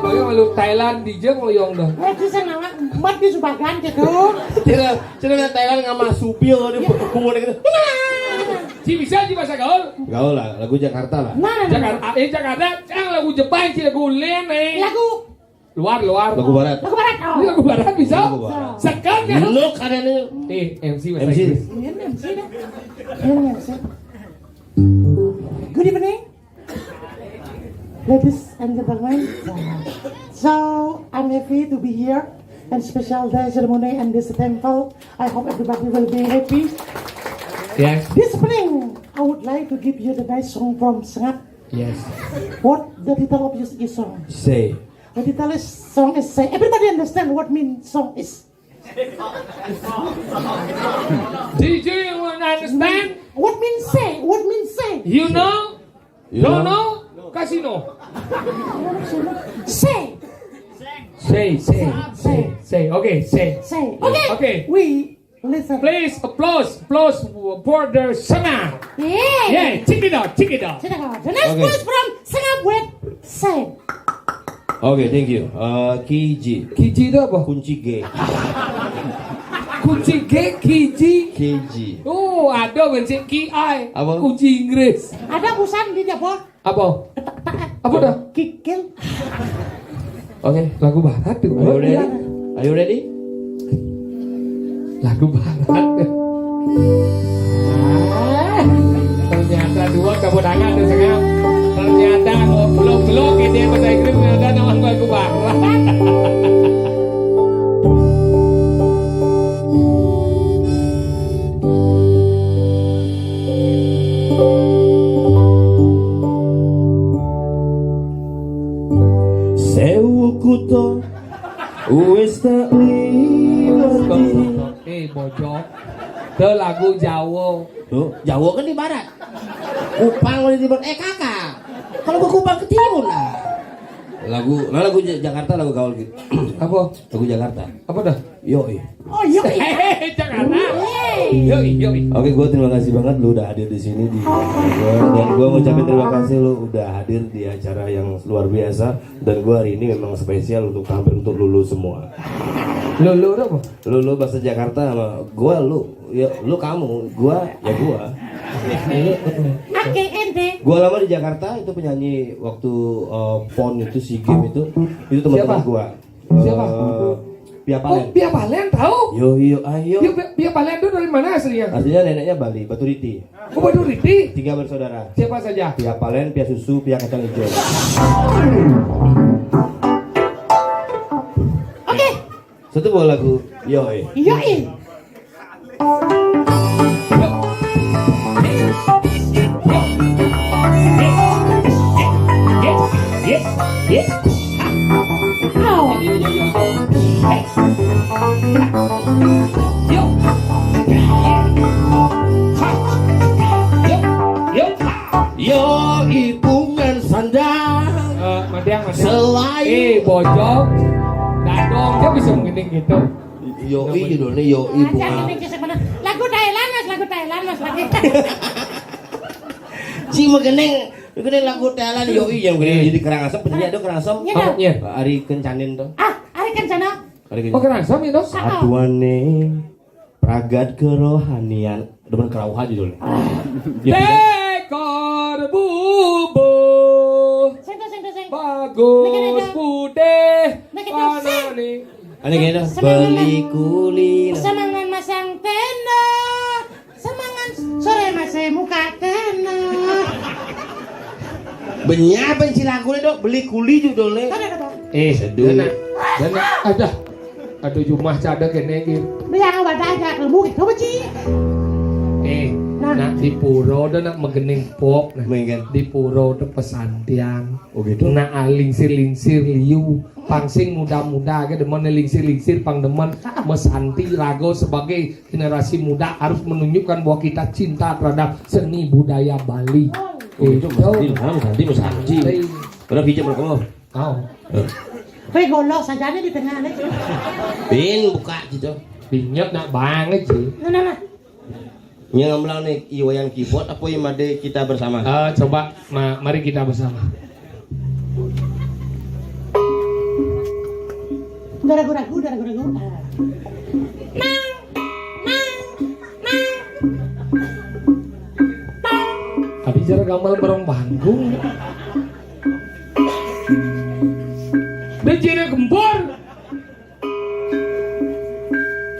Ngoyong malu Thailand di jeng ngoyong dah. Itu sana mat di Subagan gitu. Cina Thailand ngama supir dia berkumpul gitu. Si bisa si bahasa gaul. Gaul lah, lagu Jakarta lah. Nah. Jakarta, jangan lagu Jepang si lagu lene. Lagu Luar. Lagu barat. Lagu barat. Ini lagu barat bisa. Lagu barat. Sekarang kan. Lu kadang MC bahasa MC. Inggris. MC. Good evening, ladies and gentlemen. So I'm happy to be here and special day ceremony in this temple. I hope everybody will be happy. Yes. This spring, I would like to give you the nice song from Sengap. Yes. What the title of your song? Say. The title is song is say. Everybody understand what mean song is. Did you understand? What means say? What means say? You know? You Don't know? know? Casino. Say. Say. Okay, say. Say. Okay. Okay. We listen. Please applause for the Sengap. Yeah, check it out. The next Okay. words from Sengap with say. Oke, thank you. Kiji. Kiji itu apa? Kunci G. Kunci G, Kiji. Kiji. Oh, ada kunci KI. Apa? Kunci Inggris. Ada busan di dapur. Apa? Apa dah? Kikil. Oke, lagu barat tuh. Are you ready? Are you ready? Lagu barat. Ternyata dua kemenangan tuh sekarang. Ternyata belum ini bahasa Inggris ternyata nama lagu barat. Sewu kuto wis tak liwati. Bojok. Itu lagu Jawa. Tuh, Jawa kan di barat. Kupang di timur. Kakak. Kalau gua Kupang ke timur lah. Lagu Jakarta, lagu gaul gitu. Apa? Lagu Jakarta. Apa dah? Yoi. Oh iya. Hehehe, Jakarta. Yoi. Oke, gue terima kasih banget lu udah hadir di sini di dan gue ngucapin terima kasih lu udah hadir di acara yang luar biasa dan gue hari ini memang spesial untuk hampir untuk lulu semua. Lulu apa? Lu bahasa Jakarta sama gue lu, ya lu kamu, gue ya gue. Oke, ente. Gue lama di Jakarta itu penyanyi waktu PON itu SEA Games itu teman-teman Siapa? gue. Siapa? Pia Palen. Pia Palen tahu? Yo ayo. Pia Palen itu dari mana aslinya? Aslinya neneknya Bali, Batu Riti. Oh, Batu Riti. 3 bersaudara. Siapa saja? Pia Palen, Pia Susu, Pia Kacang Hijau. Oke. Satu buah lagu Yoi. Yoi. Yoi pungan sandang. Madiang. Selain Bojok. Dadong, dia bisa menggiling gitu. Yoi judulnya Yoi pungan. Lagu Thailand mas lagi. Si megeneng lagu Thailand Yoi yang gede jadi Karangasem penyanyi ada Karangasem. Iya. Ari Kencanin tuh. Ari Kencana. Oh, Karangasem itu? Aduane pragat kerohanian demen kerauhan judulnya. Tekor bubuh. Sing. Bagus putih. Mana nih? Aneh gini beli kuliner. Semangan masang tenda. Semangan sore masih muka tenda. Benyapan si lagu dok beli kuli judulnya. Dana. Aduh jumah cadek kene gitu. Biar awak dah kamu gitu beci. Nah di puro ada nak megening pop nah. Mengen. Di puro ada pesantian. Oh gitu. Nah lingsir liu pangsing muda-muda ke demen lingsir pang demen mesanti rago sebagai generasi muda harus menunjukkan bahwa kita cinta terhadap seni budaya Bali. Itu Mesanti. Berapa biji berapa? Oh. Kau golok saja di tengah nih. Bin buka gitu. Pinyet nak banget sih. Nah. Yang melang nih iwayan keyboard apa yang made kita bersama? Coba mari kita bersama. Udah ragu-ragu. Tapi cara gambar bareng Bandung. Dejina gempor.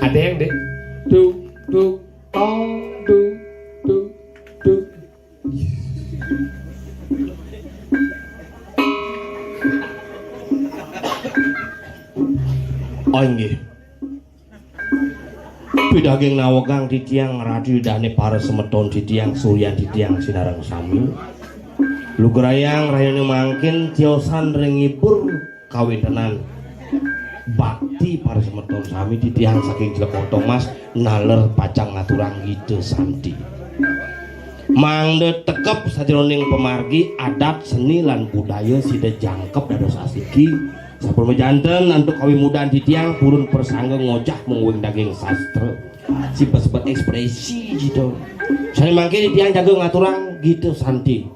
Ada yang deh. Duk tong duk. Oh nggih. Bidaging nawegang ditiang radidane para semeton ditiang suryan ditiang sinareng sami. Lugrayang rayane mangkin tiosan ringipur kawintenan bakti para semeton sami ditiang saking Jlepoto Mas naler pacang ngaturang ide santi. Mangde tekep sajroning pemargi adat seni lan budaya sida jangkep dados asiki. Sampun mejanten antuk kawimudan ditiang purun persangga ngojah menguing daging sastra. Sifat-sifat ekspresi gitu. Sane mangke ditiang jago ngaturang gitu santi.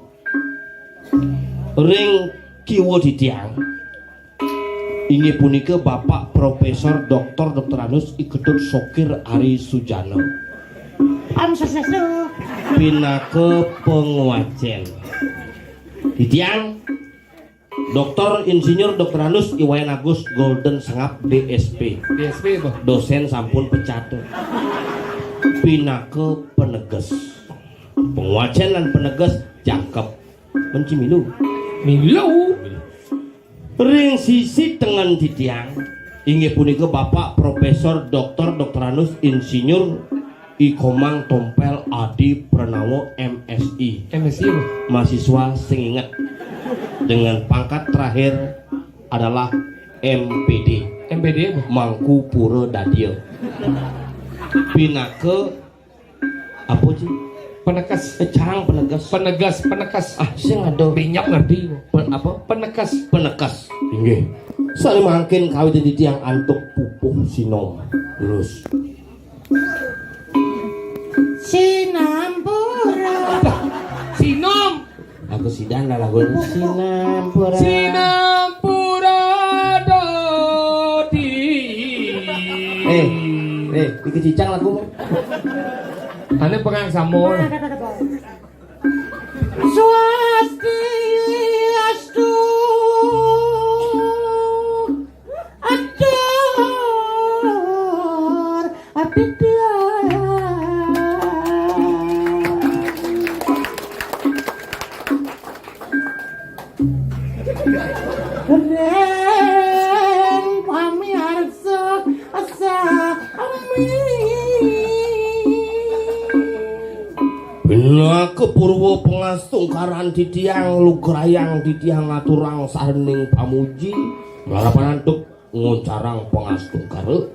Ring kiwa ditiang. Inggih punika Bapak Profesor Dr. Anus Iketut Sokir Ari Sujana. Swastiastu. Pinake penguajen. Ditiang Dr. Insinyur Dr. Anus Iwayan Agus Golden Sengap DSP. DSP apa? Dosen sampun pecate. Pinake peneges. Penguajen lan peneges jangkep. Menci milu. Milu. Ring sisi tengen ditiang. Inggih punika Bapak Profesor Dr. Anus Insinyur Ikomang Tompel Adi Pranawo MSI. MSI apa? Mahasiswa sing inget dengan pangkat terakhir adalah MPD. MPD apa? Mangku Pura Dadya. Pinake apa sih? Penekas. Carang penegas. Penekas. Ah, sing ado Binyak ngerti. apa? Penekas. Penekas. Inggih. Sale mangkin kawit titiang antuk pupuh sinom. Terus Sinampura. Sinom. aku sidan lah lagu Sinampura. Sinampura dodi. Iki cicang lagu mah. Ane pengang samur. Swastiastu. Ador. Abidya. Reng pamirsa asa Bina kepurwa pengastungkaran ditiang lugrayang ditiang ngaturang sahening pamuji ngarapan antuk ngoncarang pengastungkara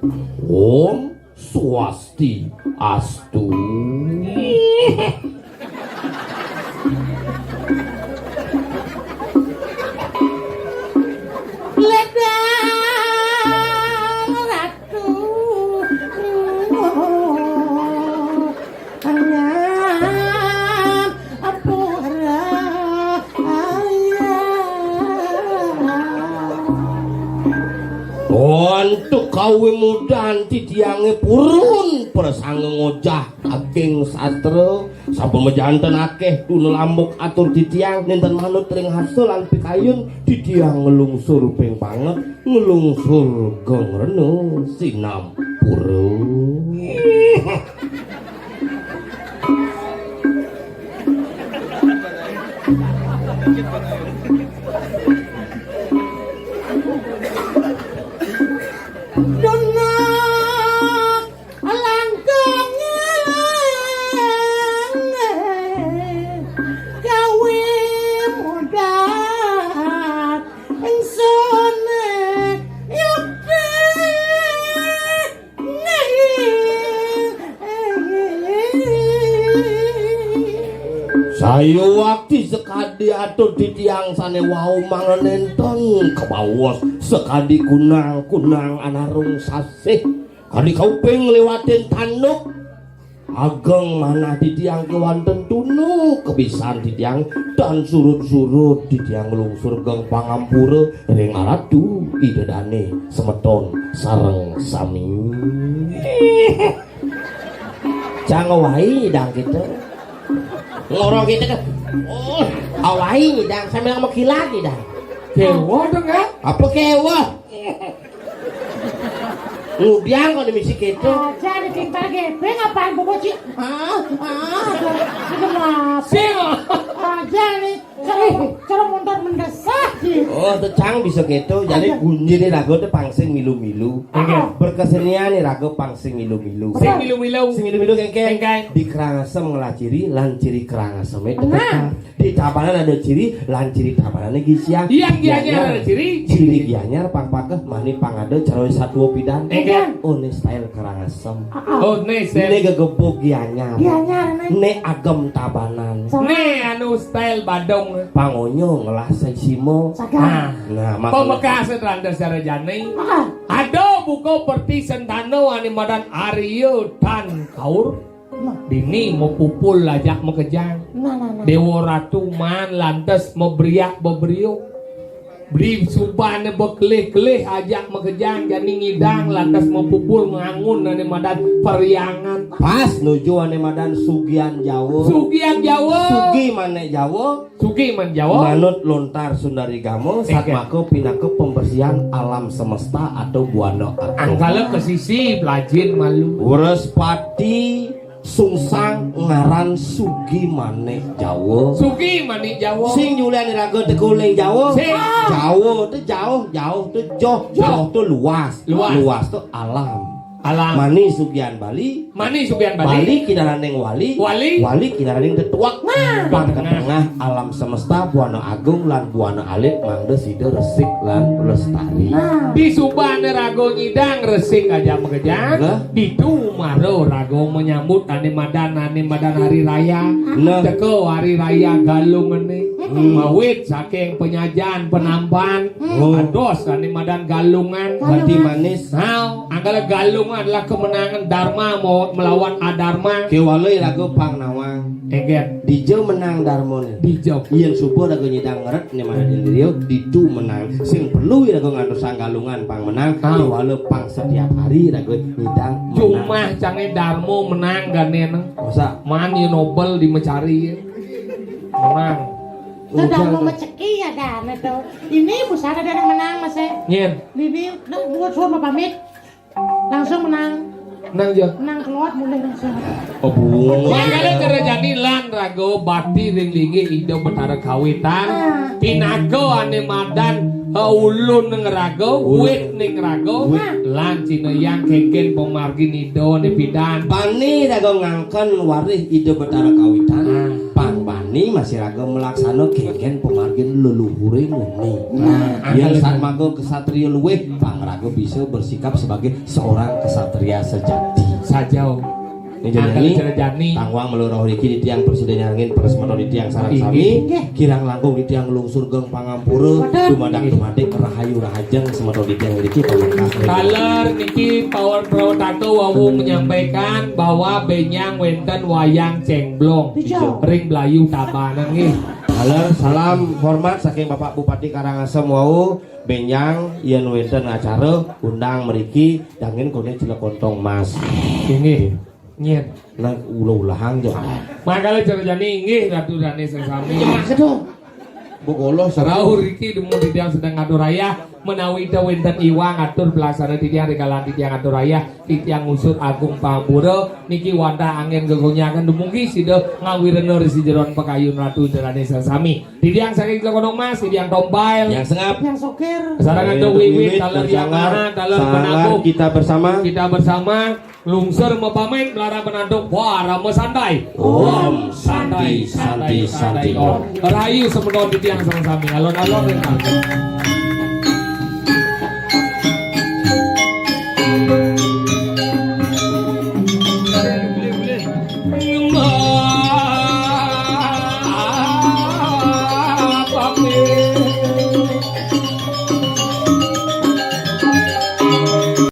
Om Swasti Astu. Ledang ratu anyam apura Untuk kawimudan titiange purun persangga ngojah ageng sastra sampun mejanten akeh dunel ambuk atur titiang ninten manut ring hasil lan pikayun titiang ngelungsur ping banget ngelungsur gengrene sinampura. dona langkungnya gawe mudah ingsun yukti Sayu wakti sekadi atur titiang sane wau mangenenten kebawas sekadi kunang anarung sasih kadi kauping lewatin tanuk ageng manah titiang kewanten tunu kebisan titiang dan surut-surut titiang melungsur geng pangampura ring aratu idedane semeton sareng sami jangan wai dang kita ngorong kita kan awai dang sambil mau kilat dah Kewa dong ya? apa kewa ngudiang kok dimisi gitu aja ditinggal gepeng apaan buku cik kenapa Sing. aja nih kalau mundur mendesak gitu Oh, tecang bisa gitu. Jadi gunjini rago teh pangsing milu-milu. Berkesenian nih rago pangsing milu-milu. Sing milu-milu. Sing milu-milu kengkeng. Di Karangasem ngelaciri lan ciri Karangasem itu tekan. Di Tabanan ada ciri lan ciri Tabanan ge siang. Iya gianyar ada ciri. Ciri gianyar pang-pakeh mani pangade caroy satwa pidan. Oh, ini style Karangasem. Oh, nih Ini gegepuk gianyar. Gianyar Ne agem Tabanan. nih anu style Badung. Pangonyo ngelah simo. Nah, Pembekas Randa Sarajani. Ada buku perti sentano animadan Aryo Tan Kaur. Dini mau pupul lajak mau kejang. Dewa Ratu man lantas mau beriak beberiuk. Beri subane bekelih-kelih ajak mekejang jani ngidang lantas mau pupul mengangun animadan periangan. Pas nuju animadan Sugian Jawa. Sugian Jawa. Sugi mane Jawa. Sugi man Jawa. Manut lontar Sundari Gamo satmako pinake pembersihan alam semesta atau buana atom. Angkala ke sisi pelajin malu. Ures pati sungsang ngaran Sugi mane Jawa. Sugi mani Jawa. Sing Julian raga teh kuling Jawa. Sing. Jawa teh jauh teh jauh teh luas. Luas teh alam. Alam. Mani Sugian Bali. Mani Sugian Bali Bali. kinaraneng wali. Wali. Kinaraneng tetuak. Pang tengah alam semesta buana agung lan buana alit mangde sida resik lan lestari. Di Subane rago nyidang resik aja mekejang. Di Tumaro rago menyambut animadan hari raya. Teko hari raya galung ini. Mawit saking penyajian penampan. Ados animadan galungan. Hati manis. Nah, anggala galungan adalah kemenangan Dharma mau melawan Adharma. Kewaleuy lagu pangnawang. Eget. Dijo menang Darmon. Dijo. Yen subuh lagu nyidang ngeret nih mana diriyo ditu menang. Sing perlu lagu ngantos sanggalungan pang menang. Kewaleuy pang setiap hari lagu nyidang. Cuma cange Darmo menang ganeneng. Masa Mani Nobel di Mecari. Menang. Sudah mau meceki ya dan itu. Ini busana dari menang mas ya. Nyen. Ini buat suruh pamit. Langsung menang. Menang aja. Menang keluar mulai langsung. oh bunga. Makanya kerajaan lan rago bati ringlingi ido betara kawitan. Tinago ane madan ulun neng rago, wit neng rago. Lan cina yang kengken pemargin ido ne bidan. Pani lagu ngangken warih ide betara kawitan. Pang bani masih ragu melaksana kengken pemargin leluhuring muni. Yang saat mago kesatria luweh pang ragu bisa bersikap sebagai seorang kesatria sejati. Sajau. Ini tangwang meluruh riki di tiang presiden angin peresmano di tiang sarang sami kirang langkung di tiang lungsur geng pangampura dumadak rahayu rahajeng semedo di tiang riki pamungkas. Kaler niki Power Pro Tato Wawu menyampaikan bahwa benyang wenten wayang cengblong ring Belayu Tabanan nih. Kaler salam hormat saking Bapak Bupati Karangasem wau benyang yen wenten acara undang meriki dangin kone Cilekontong Mas. Ini nyen Nah ulah-ulahang jo. makanya cerjani inggih Ratu Dani sesami. Kedong. Bogolo Sarau Riki demu di tiang sedang ngadu raya menawi ida wenten iwang atur pelaksana di tiang regalan di tiang ngadu raya di tiang ngusut agung pambura niki wanda angin gegonyakan dumugi sida ngawireno resi jeron pekayun Ratu Dani sesami di tiang saking Cilekontong Mas di tiang Tombail yang sengap Yang sokir. sarangan do wiwit taler yang mana taler penanggung kita bersama lungsur mepamit melara penanduk wara mesandai Om santai Rahayu semenon di tiang sama-sami alon-alon